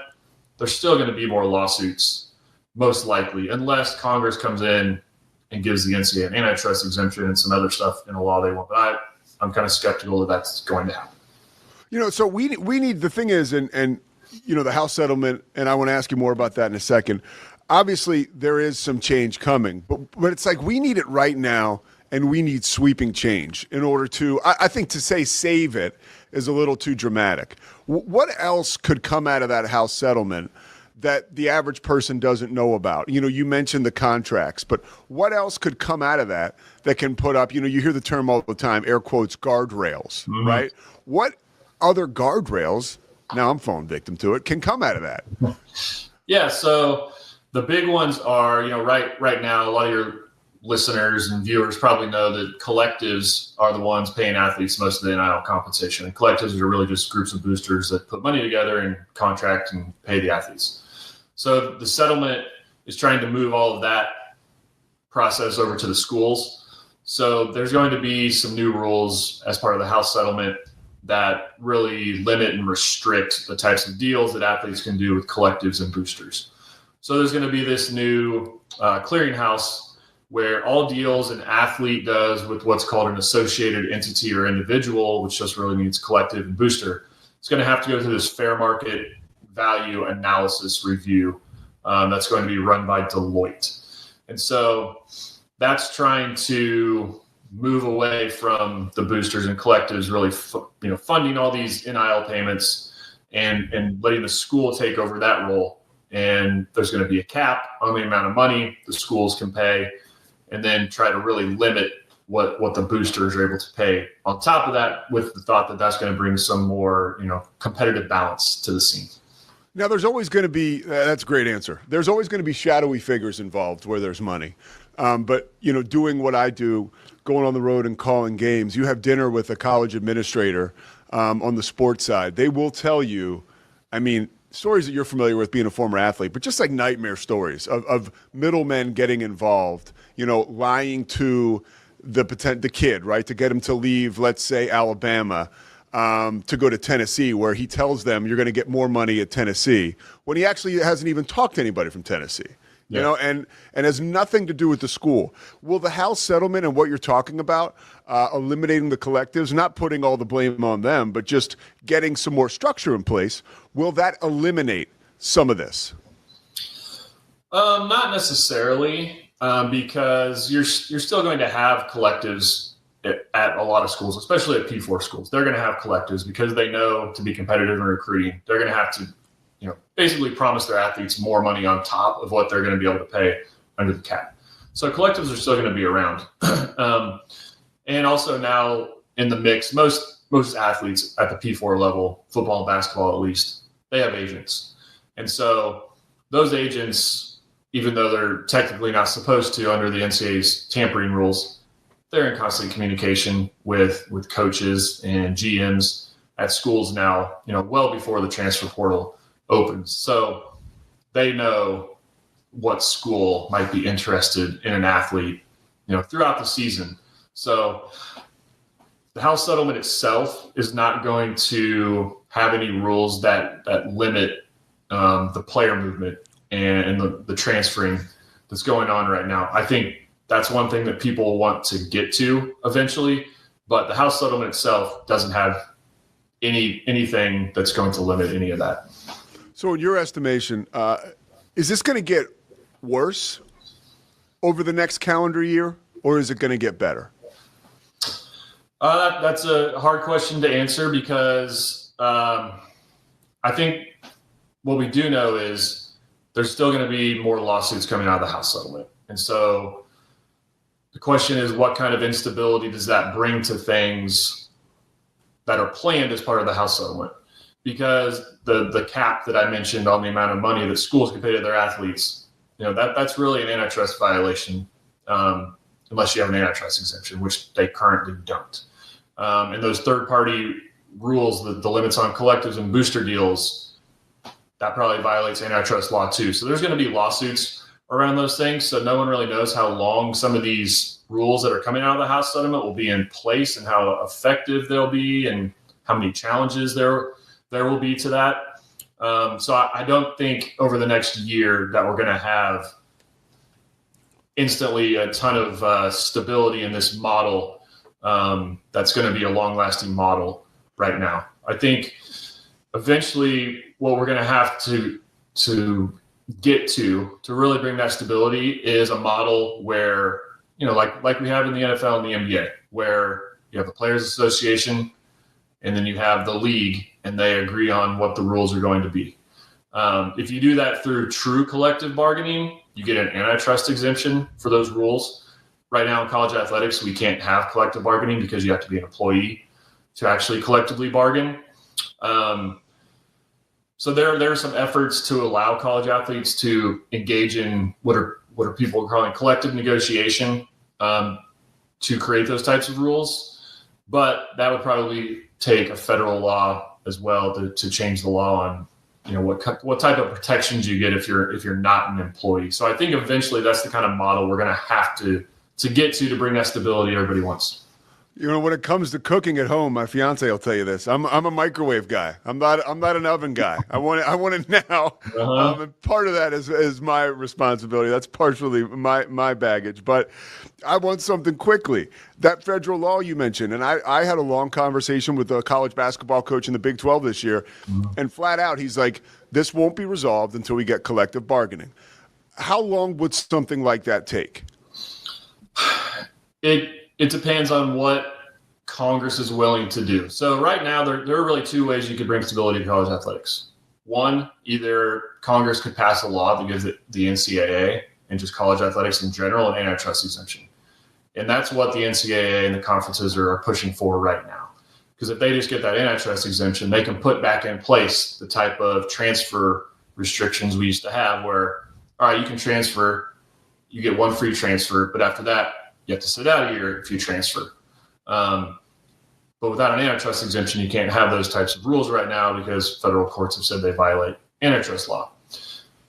there's still going to be more lawsuits, most likely, unless Congress comes in and gives the NCAA an antitrust exemption and some other stuff in a law they want. But I'm kind of skeptical that that's going to happen. So we need, the thing is, and the House settlement, and I want to ask you more about that in a second. Obviously, there is some change coming, but it's like we need it right now, and we need sweeping change in order to, I think to say save it is a little too dramatic. What else could come out of that House settlement that the average person doesn't know about? You mentioned the contracts, but what else could come out of that can put up, you hear the term all the time, air quotes, guardrails, right? What other guardrails, now I'm falling victim to it, can come out of that? Yeah, so the big ones are, right now, a lot of your listeners and viewers probably know that collectives are the ones paying athletes most of the NIL compensation. And collectives are really just groups of boosters that put money together and contract and pay the athletes. So the settlement is trying to move all of that process over to the schools. So there's going to be some new rules as part of the House settlement that really limit and restrict the types of deals that athletes can do with collectives and boosters. So there's going to be this new clearinghouse where all deals an athlete does with what's called an associated entity or individual, which just really means collective and booster, it's going to have to go through this fair market value analysis review that's going to be run by Deloitte. And so that's trying to move away from the boosters and collectives really funding all these NIL payments and letting the school take over that role. And there's going to be a cap on the amount of money the schools can pay, and then try to really limit what the boosters are able to pay on top of that, with the thought that that's going to bring some more, competitive balance to the scene. Now, there's always going to be, that's a great answer. There's always going to be shadowy figures involved where there's money. But, doing what I do, going on the road and calling games, you have dinner with a college administrator on the sports side. They will tell you, stories that you're familiar with being a former athlete, but just like nightmare stories of middlemen getting involved, lying to the kid, right, to get him to leave, let's say, Alabama, to go to Tennessee, where he tells them you're going to get more money at Tennessee when he actually hasn't even talked to anybody from Tennessee. Yeah. And has nothing to do with the school. Will the House settlement and what you're talking about, eliminating the collectives, not putting all the blame on them, but just getting some more structure in place, will that eliminate some of this? Not necessarily, because you're still going to have collectives at a lot of schools, especially at P4 schools. They're going to have collectives because they know to be competitive in recruiting, they're going to have to basically promise their athletes more money on top of what they're going to be able to pay under the cap. So collectives are still going to be around. And also now in the mix, most athletes at the P4 level, football and basketball at least, they have agents. And so those agents, even though they're technically not supposed to under the NCAA's tampering rules, they're in constant communication with coaches and GMs at schools now, well before the transfer portal opens. So they know what school might be interested in an athlete, throughout the season. So the House settlement itself is not going to have any rules that limit the player movement and the transferring that's going on right now. I think that's one thing that people want to get to eventually, but the House settlement itself doesn't have anything that's going to limit any of that. So in your estimation, is this going to get worse over the next calendar year, or is it going to get better? That's a hard question to answer because I think what we do know is there's still going to be more lawsuits coming out of the House settlement. And so the question is, what kind of instability does that bring to things that are planned as part of the House settlement? Because the cap that I mentioned on the amount of money that schools can pay to their athletes, that's really an antitrust violation, unless you have an antitrust exemption, which they currently don't. And those third-party rules, the limits on collectives and booster deals, that probably violates antitrust law too. So there's going to be lawsuits around those things. So no one really knows how long some of these rules that are coming out of the House settlement will be in place and how effective they'll be and how many challenges there will be to that. So I don't think over the next year that we're going to have instantly a ton of stability in this model that's going to be a long-lasting model right now. I think eventually what we're going to have to get to really bring that stability is a model where, like we have in the NFL and the NBA, where you have the Players Association and then you have the league and they agree on what the rules are going to be. If you do that through true collective bargaining, you get an antitrust exemption for those rules. Right now in college athletics, we can't have collective bargaining because you have to be an employee to actually collectively bargain. So there are some efforts to allow college athletes to engage in what are people calling collective negotiation to create those types of rules. But that would probably take a federal law as well to change the law on what type of protections you get if you're not an employee. So I think eventually that's the kind of model we're going to have to get to bring that stability everybody wants. When it comes to cooking at home, my fiance will tell you this. I'm a microwave guy. I'm not an oven guy. I want it now. And part of that is my responsibility. That's partially my baggage. But I want something quickly. That federal law you mentioned, and I had a long conversation with a college basketball coach in the Big 12 this year, and flat out he's like, this won't be resolved until we get collective bargaining. How long would something like that take? It depends on what Congress is willing to do. So right now, there are really two ways you could bring stability to college athletics. One, either Congress could pass a law that gives it the NCAA and just college athletics in general an antitrust exemption. And that's what the NCAA and the conferences are pushing for right now. Because if they just get that antitrust exemption, they can put back in place the type of transfer restrictions we used to have where, all right, you can transfer, you get one free transfer, but after that, you have to sit out a year if you transfer. But without an antitrust exemption, you can't have those types of rules right now because federal courts have said they violate antitrust law.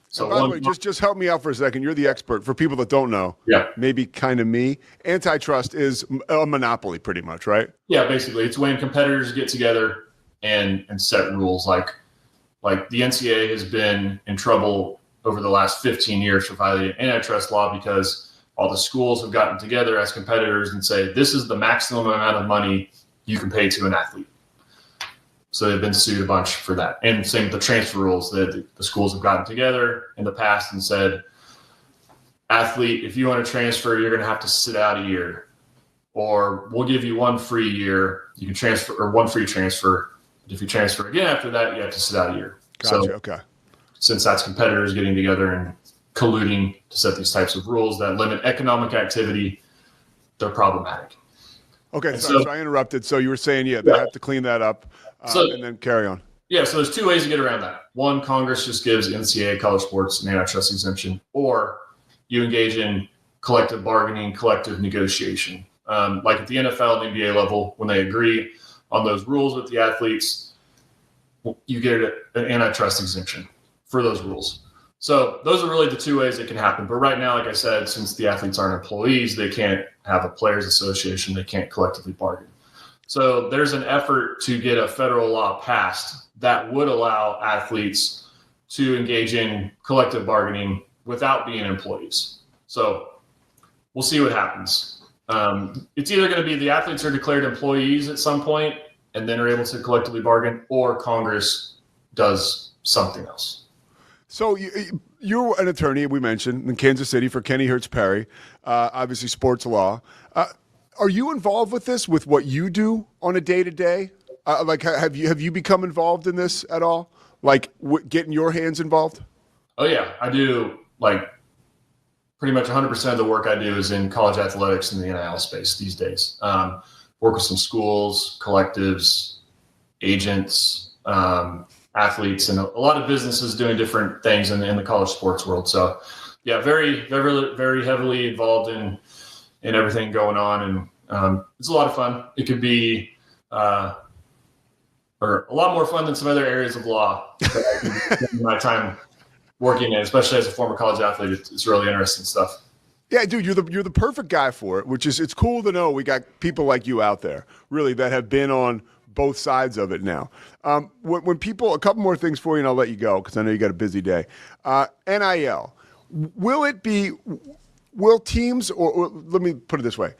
So by the way, just help me out for a second. You're the expert. For people that don't know, maybe kind of me, antitrust is a monopoly pretty much, right? Yeah, basically. It's when competitors get together and set rules. Like the NCAA has been in trouble over the last 15 years for violating antitrust law because all the schools have gotten together as competitors and say, this is the maximum amount of money you can pay to an athlete. So they've been sued a bunch for that. And same with the transfer rules that the schools have gotten together in the past and said, athlete, if you want to transfer, you're going to have to sit out a year. Or we'll give you one free year. You can transfer, or one free transfer. But if you transfer again after that, you have to sit out a year. Gotcha, so, okay. Since that's competitors getting together and colluding to set these types of rules that limit economic activity, they're problematic. Okay, so I interrupted. So you were saying, they have to clean that up and then carry on. Yeah, so there's two ways to get around that. One, Congress just gives NCAA college sports an antitrust exemption, or you engage in collective bargaining, collective negotiation. Like at the NFL and NBA level, when they agree on those rules with the athletes, you get an antitrust exemption for those rules. So those are really the two ways it can happen. But right now, like I said, since the athletes aren't employees, they can't have a players association. They can't collectively bargain. So there's an effort to get a federal law passed that would allow athletes to engage in collective bargaining without being employees. So we'll see what happens. It's either going to be the athletes are declared employees at some point and then are able to collectively bargain, or Congress does something else. So you're an attorney, we mentioned, in Kansas City for Kenny Hertz Perry, obviously sports law. Are you involved with this, with what you do on a day-to-day? Like, have you become involved in this at all? Like, getting your hands involved? Oh, yeah. I do, like, pretty much 100% of the work I do is in college athletics in the NIL space these days. Work with some schools, collectives, agents, athletes, and a lot of businesses doing different things in the college sports world. So, yeah, very, very, very heavily involved in everything going on, and it's a lot of fun. It could be or a lot more fun than some other areas of law that I can spend my time working in, especially as a former college athlete. It's really interesting stuff. Yeah, dude, you're the perfect guy for it, which is, it's cool to know we got people like you out there, really, that have been on both sides of it now. When people, a couple more things for you, and I'll let you go because I know you got a busy day. NIL, will teams, or let me put it this way,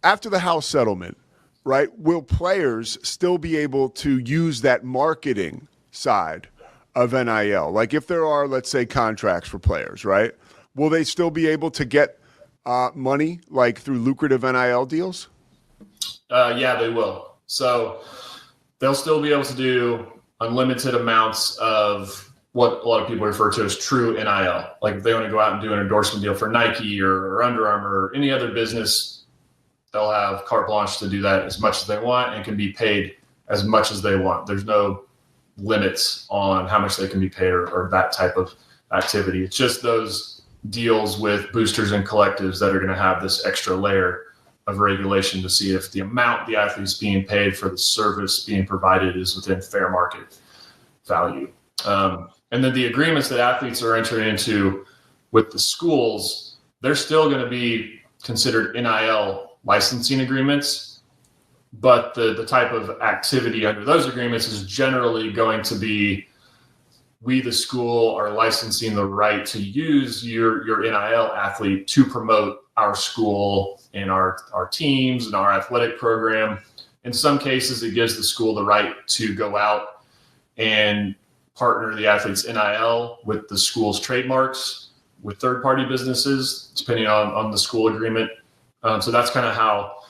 after the House settlement, right, will players still be able to use that marketing side of NIL? Like if there are, let's say, contracts for players, right, will they still be able to get money like through lucrative NIL deals? Yeah, they will. So they'll still be able to do unlimited amounts of what a lot of people refer to as true NIL. Like if they want to go out and do an endorsement deal for Nike or Under Armour or any other business, they'll have carte blanche to do that as much as they want and can be paid as much as they want. There's no limits on how much they can be paid or that type of activity. It's just those deals with boosters and collectives that are going to have this extra layer of regulation to see if the amount the athlete's being paid for the service being provided is within fair market value. And then the agreements that athletes are entering into with the schools, they're still going to be considered NIL licensing agreements, but the type of activity under those agreements is generally going to be, we, the school, are licensing the right to use your NIL athlete to promote our school and our teams and our athletic program. In some cases, it gives the school the right to go out and partner the athlete's NIL with the school's trademarks with third-party businesses, depending on the school agreement. So that's kind of how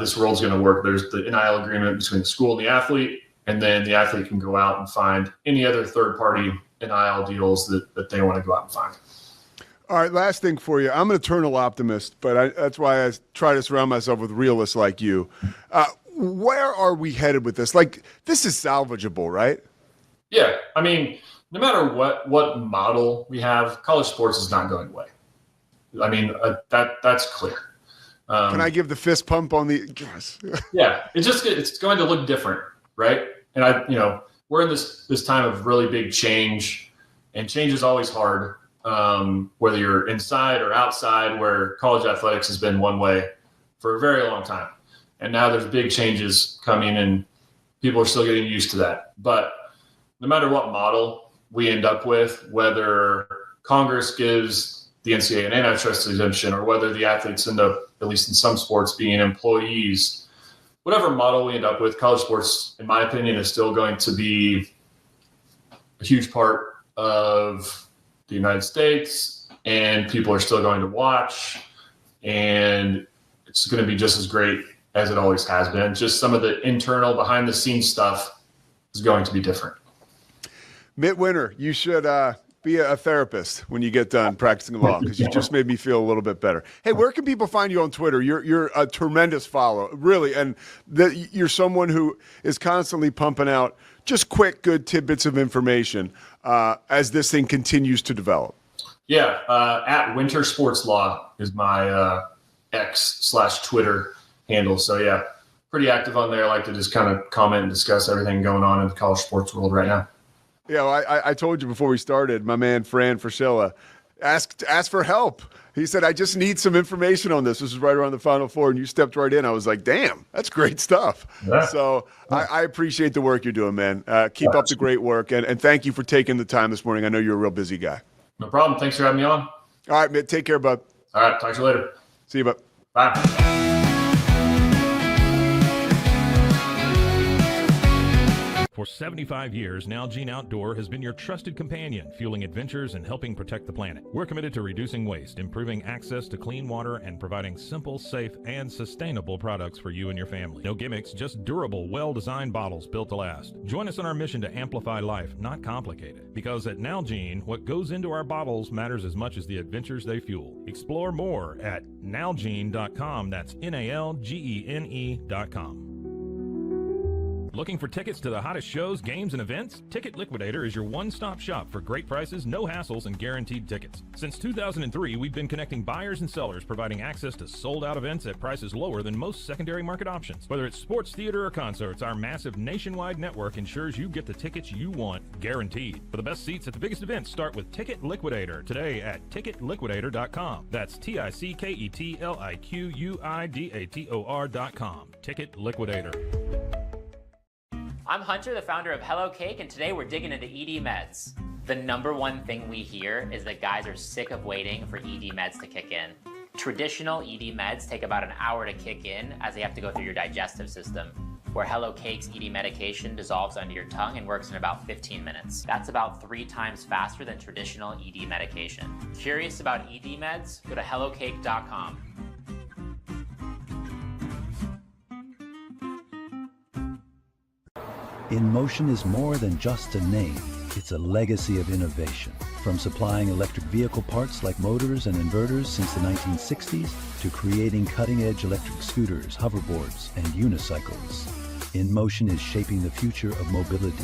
this world's going to work. There's the NIL agreement between the school and the athlete, and then the athlete can go out and find any other third-party NIL deals that they want to go out and find. All right, last thing for you. I'm an eternal optimist, but that's why I try to surround myself with realists like you. Where are we headed with this? Like, this is salvageable, right? Yeah. I mean, no matter what model we have, college sports is not going away. I mean, that's clear. Can I give the fist pump on the? Yes. Yeah, it's going to look different, right? And we're in this time of really big change, and change is always hard, whether you're inside or outside. Where college athletics has been one way for a very long time, and now there's big changes coming, and people are still getting used to that. But no matter what model we end up with, whether Congress gives the NCAA an antitrust exemption, or whether the athletes end up, at least in some sports, being employees, whatever model we end up with, college sports, in my opinion, is still going to be a huge part of the United States, and people are still going to watch, and it's going to be just as great as it always has been. Just some of the internal, behind-the-scenes stuff is going to be different. Mitt Winter, you should be a therapist when you get done practicing law, because you just made me feel a little bit better. Hey, where can people find you on Twitter? You're a tremendous follower, really, and you're someone who is constantly pumping out just quick, good tidbits of information as this thing continues to develop. Yeah, at Winter Sports Law is my X/Twitter handle. So yeah, pretty active on there. I like to just kind of comment and discuss everything going on in the college sports world right now. Yeah, well, I told you before we started, my man Fran Fraschilla asked for help. He said, I just need some information on this. This is right around the Final Four, and you stepped right in. I was like, damn, that's great stuff. Yeah. So I appreciate the work you're doing, man. Keep up the great work, and thank you for taking the time this morning. I know you're a real busy guy. No problem. Thanks for having me on. All right, man. Take care, bud. All right. Talk to you later. See you, bud. Bye. For 75 years, Nalgene Outdoor has been your trusted companion, fueling adventures and helping protect the planet. We're committed to reducing waste, improving access to clean water, and providing simple, safe, and sustainable products for you and your family. No gimmicks, just durable, well-designed bottles built to last. Join us on our mission to amplify life, not complicate it. Because at Nalgene, what goes into our bottles matters as much as the adventures they fuel. Explore more at nalgene.com. That's NALGENE.com. Looking for tickets to the hottest shows, games, and events? Ticket Liquidator is your one-stop shop for great prices, no hassles, and guaranteed tickets. Since 2003, we've been connecting buyers and sellers, providing access to sold-out events at prices lower than most secondary market options. Whether it's sports, theater, or concerts, our massive nationwide network ensures you get the tickets you want, guaranteed. For the best seats at the biggest events, start with Ticket Liquidator today at ticketliquidator.com. That's TICKETLIQUIDATOR.com. Ticket Liquidator. I'm Hunter, the founder of Hello Cake, and today we're digging into ED meds. The number one thing we hear is that guys are sick of waiting for ED meds to kick in. Traditional ED meds take about an hour to kick in as they have to go through your digestive system, where Hello Cake's ED medication dissolves under your tongue and works in about 15 minutes. That's about 3 times faster than traditional ED medication. Curious about ED meds? Go to hellocake.com. InMotion is more than just a name. It's a legacy of innovation. From supplying electric vehicle parts like motors and inverters since the 1960s to creating cutting-edge electric scooters, hoverboards, and unicycles, InMotion is shaping the future of mobility.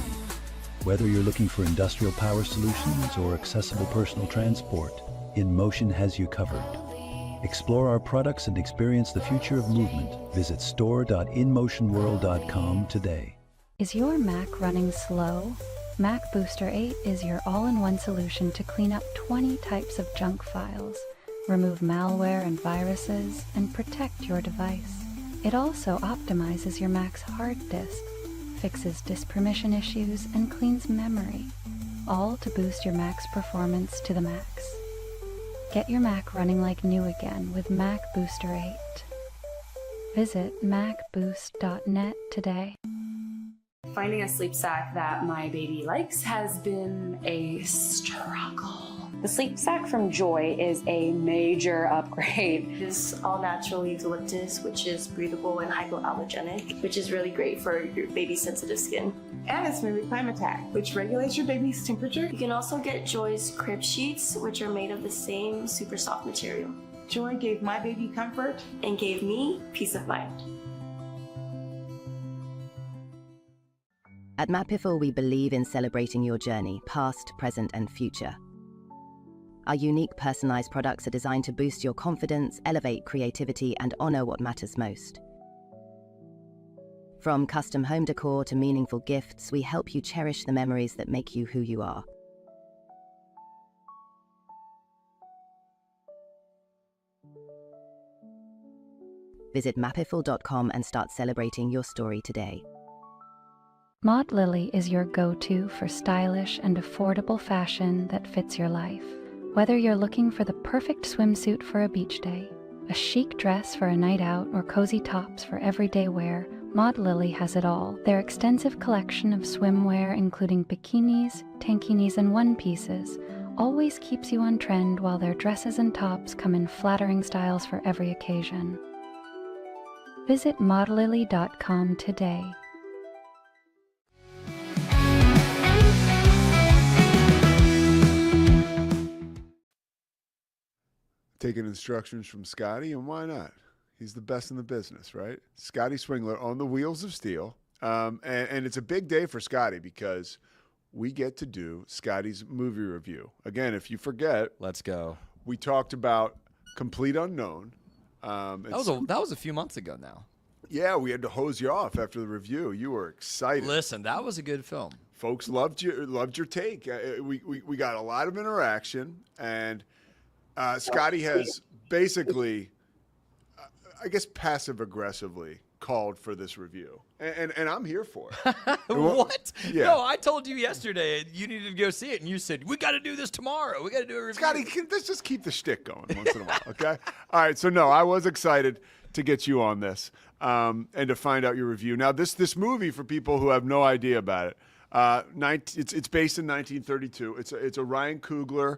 Whether you're looking for industrial power solutions or accessible personal transport, InMotion has you covered. Explore our products and experience the future of movement. Visit store.inmotionworld.com today. Is your Mac running slow? Mac Booster 8 is your all-in-one solution to clean up 20 types of junk files, remove malware and viruses, and protect your device. It also optimizes your Mac's hard disk, fixes disk permission issues, and cleans memory, all to boost your Mac's performance to the max. Get your Mac running like new again with Mac Booster 8. Visit macboost.net today. Finding a sleep sack that my baby likes has been a struggle. The sleep sack from Joy is a major upgrade. It is all natural eucalyptus, which is breathable and hypoallergenic, which is really great for your baby's sensitive skin. And it's made with Climatech, which regulates your baby's temperature. You can also get Joy's crib sheets, which are made of the same super soft material. Joy gave my baby comfort and gave me peace of mind. At Mapiful, we believe in celebrating your journey, past, present, and future. Our unique personalized products are designed to boost your confidence, elevate creativity, and honor what matters most. From custom home decor to meaningful gifts, we help you cherish the memories that make you who you are. Visit mapiful.com and start celebrating your story today. Maud Lily is your go-to for stylish and affordable fashion that fits your life. Whether you're looking for the perfect swimsuit for a beach day, a chic dress for a night out, or cozy tops for everyday wear, Maud Lily has it all. Their extensive collection of swimwear, including bikinis, tankinis, and one-pieces, always keeps you on trend, while their dresses and tops come in flattering styles for every occasion. Visit maudlily.com today. Taking instructions from Scotty, and why not? He's the best in the business, right? Scotty Swingler on the wheels of steel. And it's a big day for Scotty because we get to do Scotty's movie review. Again, if you forget, let's go. We talked about Complete Unknown, That was a few months ago now. Yeah, we had to hose you off after the review. You were excited. Listen, that was a good film. Folks loved your take. We got a lot of interaction, and Scotty has basically, I guess, passive aggressively called for this review, and I'm here for it. What? Yeah. No, I told you yesterday you needed to go see it, and you said we got to do this tomorrow. We got to do a review. Scotty, let's just keep the shtick going once in a while, okay? All right. So no, I was excited to get you on this and to find out your review. Now, this movie, for people who have no idea about it, it's based in 1932. It's a Ryan Coogler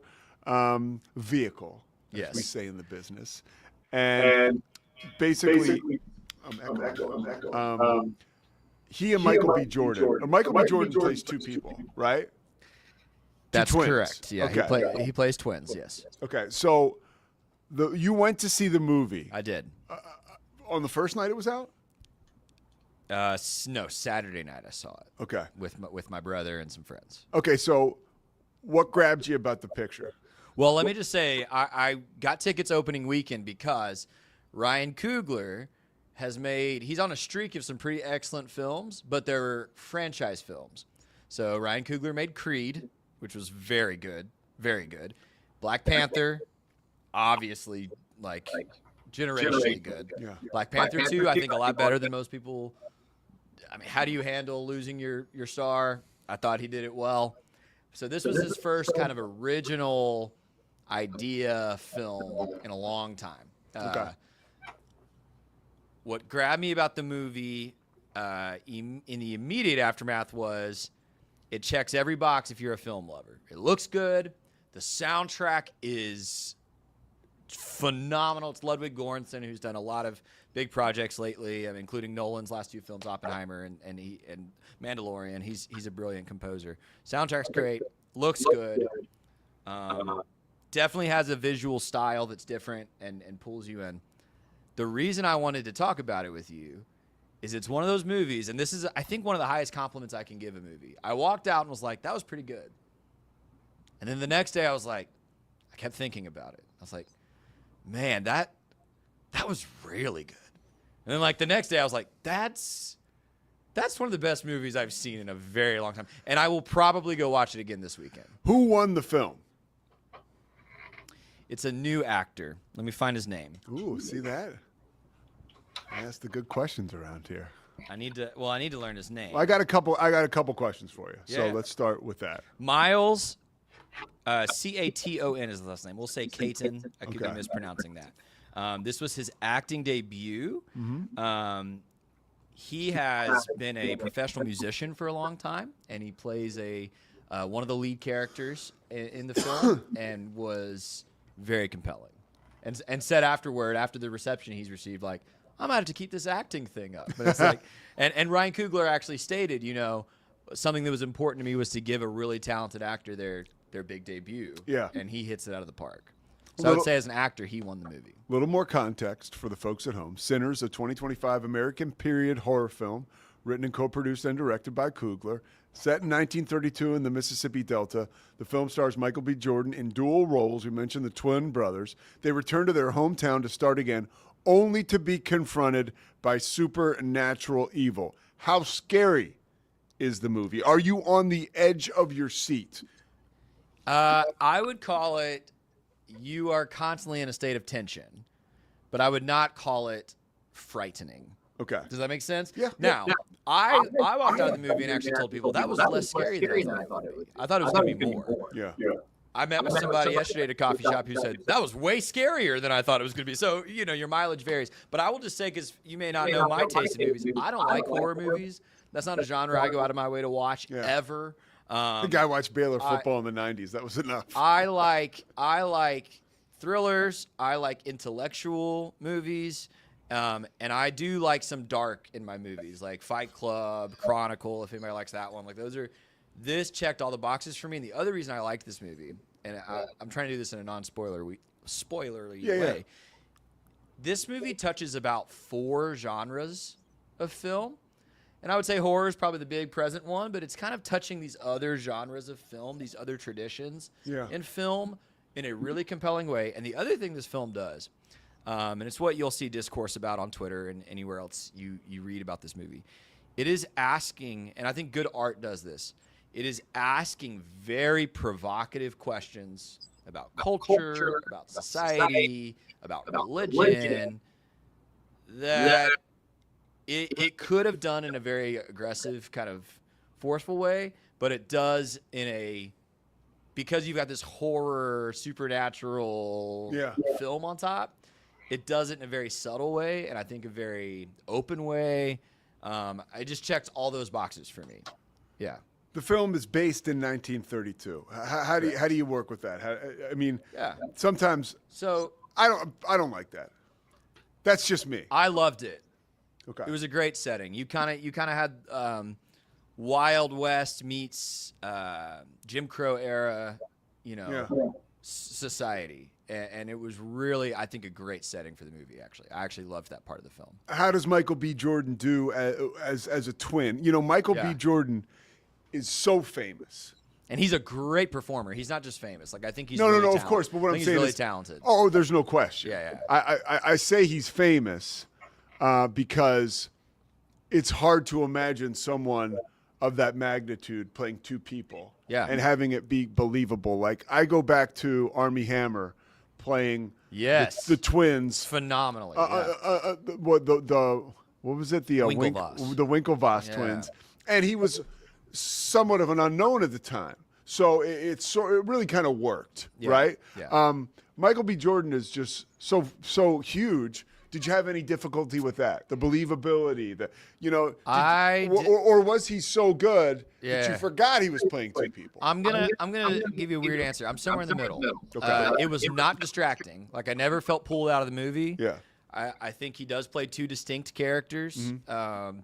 vehicle, as we say in the business, and basically he and Michael B. Jordan. Michael B. Jordan plays two people, right? That's twins. correct. Yeah, Okay. he plays twins. Yes. Okay, so you went to see the movie. I did. On the first night it was out? No, Saturday night I saw it. Okay. With my brother and some friends. Okay, so what grabbed you about the picture? Well, let me just say I got tickets opening weekend because Ryan Coogler he's on a streak of some pretty excellent films, but they're franchise films. So Ryan Coogler made Creed, which was very good, very good. Black Panther, obviously, like generationally good. Yeah. Black Panther 2, I think a lot better than most people. I mean, how do you handle losing your star? I thought he did it well. So this was his first kind of original idea film in a long time. Okay. What grabbed me about the movie in the immediate aftermath was it checks every box if you're a film lover. It looks good. The soundtrack is phenomenal. It's Ludwig Göransson, who's done a lot of big projects lately, including Nolan's last two films, Oppenheimer and Mandalorian. He's a brilliant composer. Soundtrack's great. Looks good. Definitely has a visual style that's different and pulls you in. The reason I wanted to talk about it with you is it's one of those movies, and this is, I think, one of the highest compliments I can give a movie. I walked out and was like, that was pretty good. And then the next day I was like, I kept thinking about it. I was like, man, that was really good. And then like the next day I was like, that's one of the best movies I've seen in a very long time. And I will probably go watch it again this weekend. Who won the film? It's a new actor. Let me find his name. Ooh, see that? I ask the good questions around here. I need to learn his name. Well, I got a couple questions for you. So Yeah. let's start with that. Miles, Caton is the last name. We'll say Caton. I could be mispronouncing that. This was his acting debut. Mm-hmm. He has been a professional musician for a long time, and he plays one of the lead characters in the film, and was very compelling. And said afterward, after the reception he's received, like, I'm going to have to keep this acting thing up. But it's like, and Ryan Coogler actually stated, something that was important to me was to give a really talented actor their big debut. Yeah. And he hits it out of the park. So I would say as an actor, he won the movie. A little more context for the folks at home. Sinners, a 2025 American period horror film, written and co-produced and directed by Coogler. Set in 1932 in the Mississippi Delta, the film stars Michael B. Jordan in dual roles. We mentioned the twin brothers. They return to their hometown to start again, only to be confronted by supernatural evil. How scary is the movie? Are you on the edge of your seat? I would call it, you are constantly in a state of tension, but I would not call it frightening. Okay. Does that make sense? Yeah. Now, I walked out of the movie and actually told people that was less scary than I thought it would be. I thought it was going to be more. Yeah. I met with somebody yesterday at a coffee shop who said, that was way scarier than I thought it was going to be. So, your mileage varies. But I will just say, because you may not know my taste in movies, I don't like horror movies. That's not a genre I go out of my way to watch ever. I think I watched Baylor football in the 90s. That was enough. I like thrillers. I like intellectual movies. And I do like some dark in my movies, like Fight Club, Chronicle, if anybody likes that one. Like this checked all the boxes for me. And the other reason I liked this movie, and I'm trying to do this in a non-spoilerly way. This movie touches about 4 genres of film. And I would say horror is probably the big present one, but it's kind of touching these other genres of film, these other traditions in film in a really compelling way. And the other thing this film does, and it's what you'll see discourse about on Twitter and anywhere else you read about this movie. It is asking, and I think good art does this, it is asking very provocative questions about culture, about society, about religion, that it could have done in a very aggressive, kind of forceful way, but it does because you've got this horror, supernatural film on top, it does it in a very subtle way, and I think a very open way. It just checks all those boxes for me. Yeah. The film is based in 1932. How do you work with that? Sometimes I don't like that. That's just me. I loved it. Okay. It was a great setting. You kind of had Wild West meets Jim Crow era, society. And it was really, I think, a great setting for the movie, actually. I actually loved that part of the film. How does Michael B. Jordan do as a twin? Michael B. Jordan is so famous. And he's a great performer. He's not just famous. Like, I think he's no, really of course. But what I'm saying he's really is talented. Oh, there's no question. Yeah. I say he's famous because it's hard to imagine someone of that magnitude playing two people and having it be believable. Like, I go back to Armie Hammer playing the twins phenomenally. What was it? The Winklevoss. The Winklevoss twins, and he was somewhat of an unknown at the time, so it really kind of worked, right? Yeah. Michael B. Jordan is just so huge. Did you have any difficulty with that? The believability, or was he so good that you forgot he was playing two people? I'm gonna give you a weird answer. I'm somewhere in the middle. Okay. It was not distracting. Like, I never felt pulled out of the movie. Yeah. I think he does play two distinct characters. Mm-hmm.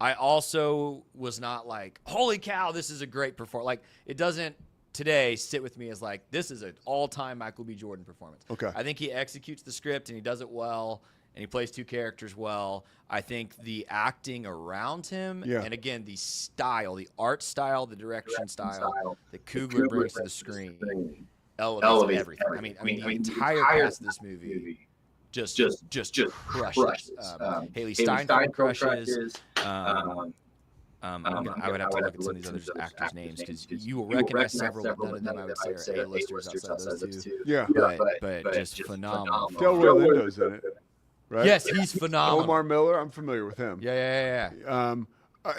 I also was not like, holy cow, this is a great performance. Like, it doesn't today sit with me as like, this is an all-time Michael B. Jordan performance. Okay. I think he executes the script and he does it well, and he plays two characters well. I think the acting around him, and again, the style, the art style, the direction style that Coogler brings to the screen elevates everything. I mean, the entire cast of this movie just crushes. Haley Steinfeld crushes. I would have to look at some of these other actors' names because you will recognize several, but none of them I would say are A-listers outside those two. Yeah. But just phenomenal. Delroy Lindo's in it, right? Yes, he's phenomenal. Omar Miller, I'm familiar with him. Yeah.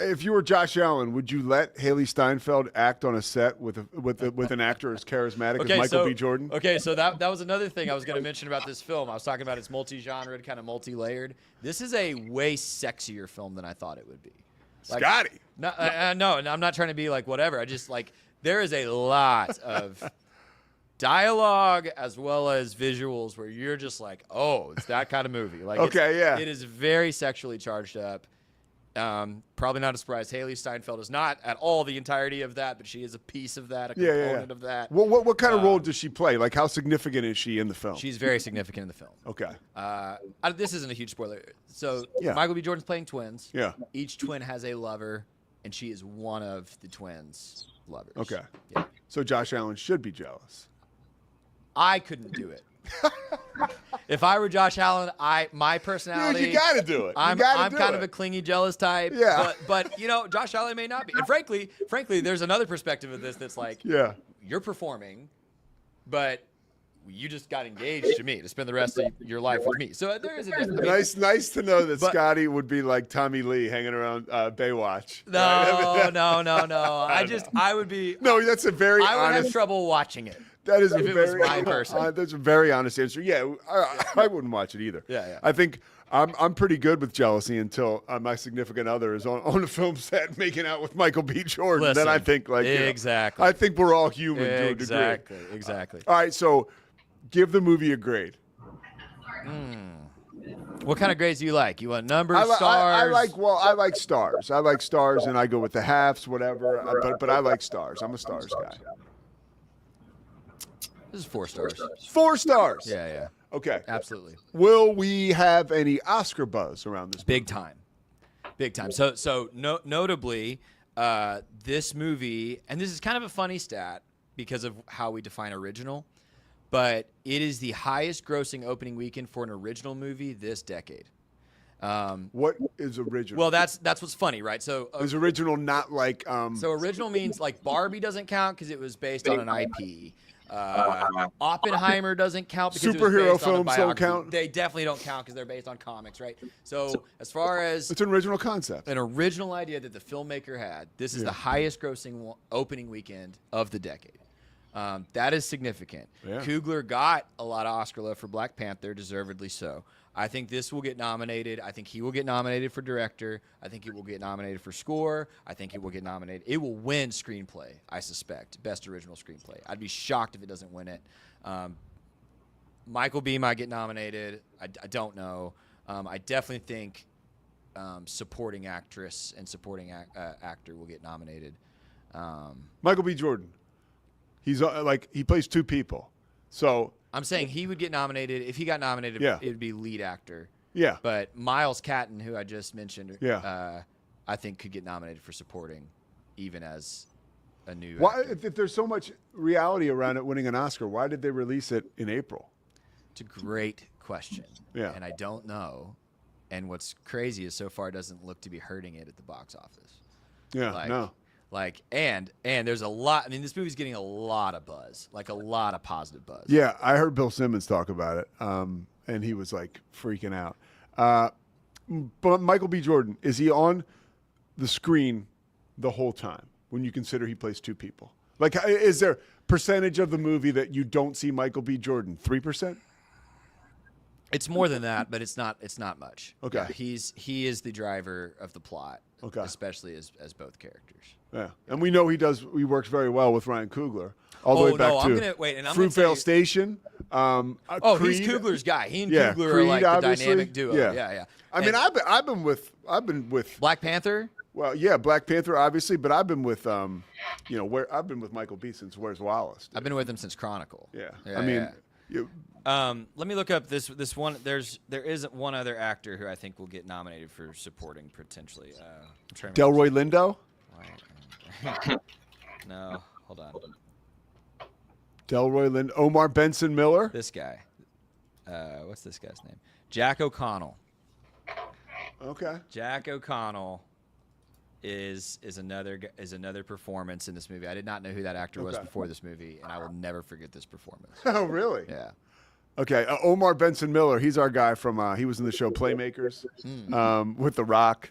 If you were Josh Allen, would you let Haley Steinfeld act on a set with an actor as charismatic as Michael B. Jordan? Okay, so that was another thing I was going to mention about this film. I was talking about it's multi-genred, kind of multi-layered. This is a way sexier film than I thought it would be. Like, Scotty. No, and I'm not trying to be like whatever. I just like there is a lot of dialogue as well as visuals where you're just like, oh, it's that kind of movie. Like, it is very sexually charged up. Probably not a surprise. Haley Steinfeld is not at all the entirety of that, but she is a piece of that, a component of that. What kind of role does she play? Like, how significant is she in the film? She's very significant in the film. Okay. This isn't a huge spoiler. So Yeah. Michael B. Jordan's playing twins. Yeah. Each twin has a lover, and she is one of the twins' lovers. Okay. Yeah. So Josh Allen should be jealous. I couldn't do it. If I were Josh Allen, my personality. Dude, you got to do it. I'm kind of a clingy, jealous type. Yeah. But Josh Allen may not be. And frankly, there's another perspective of this that's like, you're performing, but you just got engaged to me to spend the rest of your life with me. So there is a difference. Nice to know that Scotty would be like Tommy Lee hanging around Baywatch. No. I would be. No, that's a very. I would honest, have trouble watching it. That is if a it very, was my person. That's a very honest answer. Yeah, I wouldn't watch it either. Yeah. I think I'm pretty good with jealousy until my significant other is on a film set making out with Michael B. Jordan. Listen, then I think exactly. I think we're all human to a degree. Exactly. All right, so give the movie a grade. What kind of grades do you like? You want numbers, stars? I like stars. I like stars, and I go with the halves, whatever. But I like stars. I'm a stars guy. This is 4 stars. 4 stars. Yeah. Okay. Absolutely. Will we have any Oscar buzz around this movie? Big time. So notably, this movie, and this is kind of a funny stat because of how we define original, but it is the highest grossing opening weekend for an original movie this decade. What is original? Well, that's what's funny, right? So is original not like so original means like Barbie doesn't count because it was based on an IP. Oppenheimer doesn't count because superhero it was based films on a don't biography. count. They definitely don't count because they're based on comics, right? So as far as it's an original concept, an original idea that the filmmaker had, this is the highest grossing opening weekend of the decade. That is significant. Yeah. Coogler got a lot of Oscar love for Black Panther, deservedly so. I think this will get nominated. I think he will get nominated for director. I think he will get nominated for score. I think he will get nominated. It will win screenplay, I suspect, best original screenplay. I'd be shocked if it doesn't win it. Michael B. might get nominated. I don't know. I definitely think supporting actress and supporting actor will get nominated. Michael B. Jordan. He's he plays two people. So I'm saying he would get nominated. If he got nominated, it would be lead actor. Yeah. But Miles Catton, who I just mentioned, Yeah. I think could get nominated for supporting, even as a new Why, actor. if there's so much reality around it winning an Oscar, why did they release it in April? It's a great question. Yeah. And I don't know. And what's crazy is so far it doesn't look to be hurting it at the box office. Yeah, no. And there's a lot. I mean, this movie's getting a lot of buzz, like a lot of positive buzz. Yeah, I heard Bill Simmons talk about it, and he was like freaking out. But Michael B. Jordan, is he on the screen the whole time when you consider he plays two people? Like, is there percentage of the movie that you don't see Michael B. Jordan? 3%? It's more than that, but it's not much. Okay. Yeah, he is the driver of the plot. Okay. Especially as both characters. Yeah, and we know he works very well with Ryan Coogler all the way back to Fruitvale Station. He's Coogler's guy. He and Coogler Creed, are like obviously. the dynamic duo. Yeah. I mean, I've been with Black Panther. Well, yeah, Black Panther, obviously, but I've been with I've been with Michael B. since Where's Wallace. I've been with him since Chronicle. Yeah. I mean, let me look up this one. There is one other actor who I think will get nominated for supporting potentially. Delroy Lindo. No, hold on. Delroy Lindo. Omar Benson Miller. This guy. What's this guy's name? Jack O'Connell. Okay. Jack O'Connell is another performance in this movie. I did not know who that actor was before this movie, and I will never forget this performance. Oh, really? Yeah. Okay, Omar Benson Miller. He's our guy from. He was in the show Playmakers with The Rock.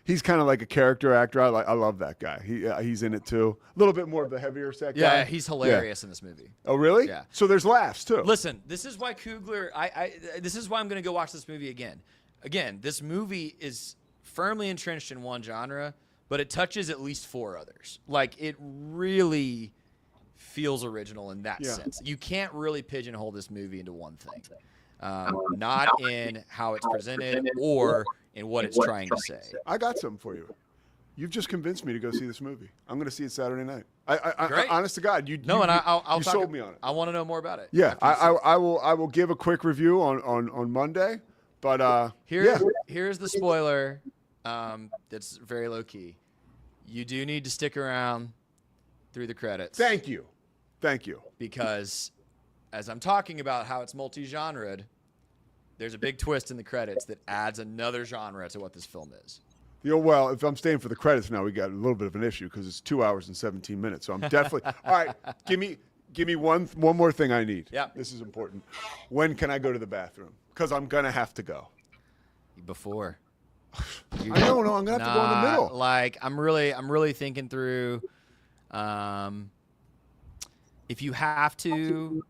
He's kind of like a character actor. I love that guy. He's in it too. A little bit more of the heavier set guy. Yeah, he's hilarious in this movie. Oh, really? Yeah. So there's laughs too. Listen, this is why Coogler. This is why I'm going to go watch this movie again. Again, this movie is firmly entrenched in one genre, but it touches at least 4 others. Like, it really feels original in that sense. You can't really pigeonhole this movie into one thing. Not in how it's presented or in what it's trying to say. I got something for you. You've just convinced me to go see this movie. I'm going to see it Saturday night. Great. Honest to God, I'll sold me on it. I want to know more about it. Yeah, I will give a quick review on Monday. But here's the spoiler. That's very low key. You do need to stick around through the credits. Thank you. Because as I'm talking about how it's multi-genred, there's a big twist in the credits that adds another genre to what this film is. Well, if I'm staying for the credits now, we got a little bit of an issue because it's 2 hours and 17 minutes. So I'm definitely all right. Give me one more thing I need. Yeah, this is important. When can I go to the bathroom? Because I'm gonna have to go. Before. I don't know. I'm gonna have to go in the middle. Like I'm really thinking through. If you have to,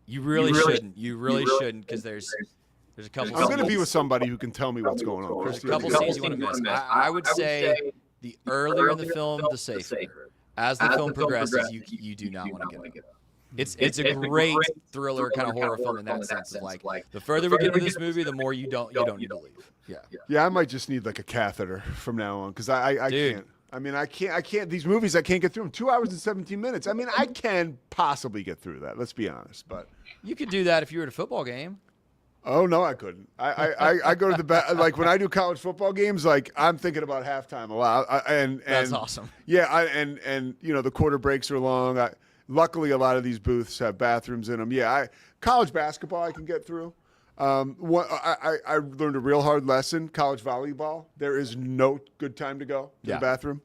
you really shouldn't. You really shouldn't because there's a couple. I'm gonna be with somebody who can tell me what's going on. There's a couple scenes you want to miss. I would say the earlier in the film, the safer. As the film progresses, you do not want to get up. It's a great thriller kind of horror film in that sense. Of like the further we get into this movie, the more you don't need to leave. Yeah. I might just need like a catheter from now on because I can't. I mean, I can't. These movies, I can't get through them. 2 hours and 17 minutes. I mean, I can possibly get through that. Let's be honest. But you could do that if you were at a football game. Oh no, I couldn't. I go to the like when I do college football games. Like I'm thinking about halftime a lot. And that's awesome. Yeah, and the quarter breaks are long. luckily, a lot of these booths have bathrooms in them. Yeah, college basketball I can get through. I learned a real hard lesson. College volleyball, there is no good time to go to the bathroom.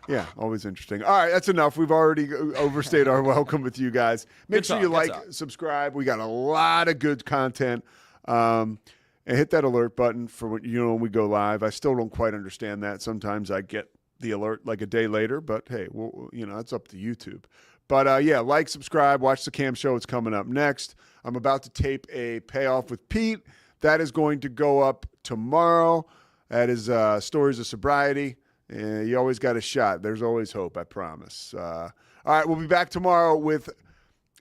Yeah, always interesting. All right, that's enough. We've already overstayed our welcome with you guys. Make sure you like, subscribe. We got a lot of good content. And hit that alert button for when we go live. I still don't quite understand that. Sometimes I get the alert like a day later, but hey, it's up to YouTube. But yeah, like, subscribe, watch the Cam Show. It's coming up next. I'm about to tape a payoff with Pete. That is going to go up tomorrow. That is Stories of Sobriety. You always got a shot. There's always hope, I promise. All right, we'll be back tomorrow with,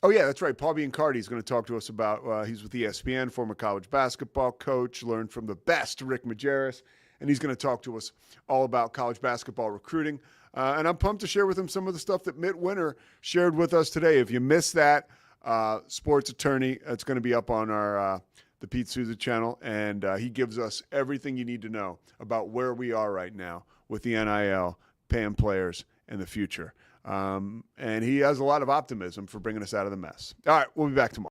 oh yeah, that's right, Paul Biancardi is going to talk to us about, he's with ESPN, former college basketball coach, learned from the best, Rick Majerus, and he's going to talk to us all about college basketball recruiting. And I'm pumped to share with him some of the stuff that Mitt Winter shared with us today. If you missed that, Sports Attorney, it's going to be up on our the Pete Sousa channel, and he gives us everything you need to know about where we are right now with the NIL, paying players, and the future. And he has a lot of optimism for bringing us out of the mess. All right, we'll be back tomorrow.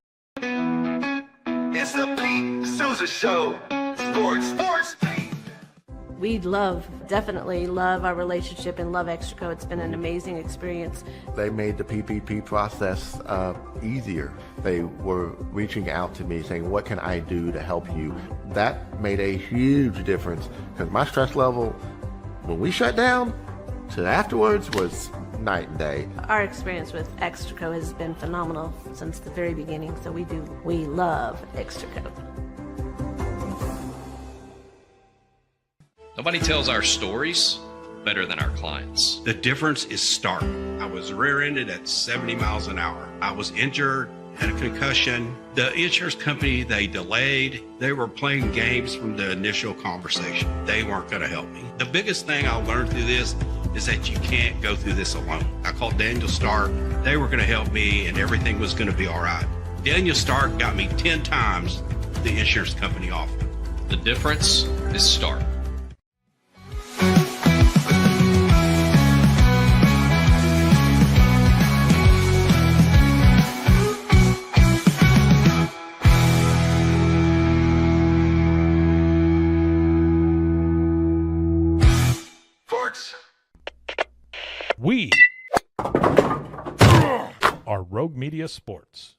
It's the Pete Sousa Show. Sports, Pete. We definitely love our relationship and love Extraco. It's been an amazing experience. They made the PPP process easier. They were reaching out to me saying, what can I do to help you? That made a huge difference because my stress level, when we shut down, to afterwards was night and day. Our experience with Extraco has been phenomenal since the very beginning, so we love Extraco. Nobody tells our stories better than our clients. The difference is stark. I was rear-ended at 70 miles an hour. I was injured, had a concussion. The insurance company, they delayed. They were playing games from the initial conversation. They weren't going to help me. The biggest thing I learned through this is that you can't go through this alone. I called Daniel Stark. They were going to help me, and everything was going to be all right. Daniel Stark got me 10 times the insurance company offered. The difference is Stark. We are Rogue Media Sports.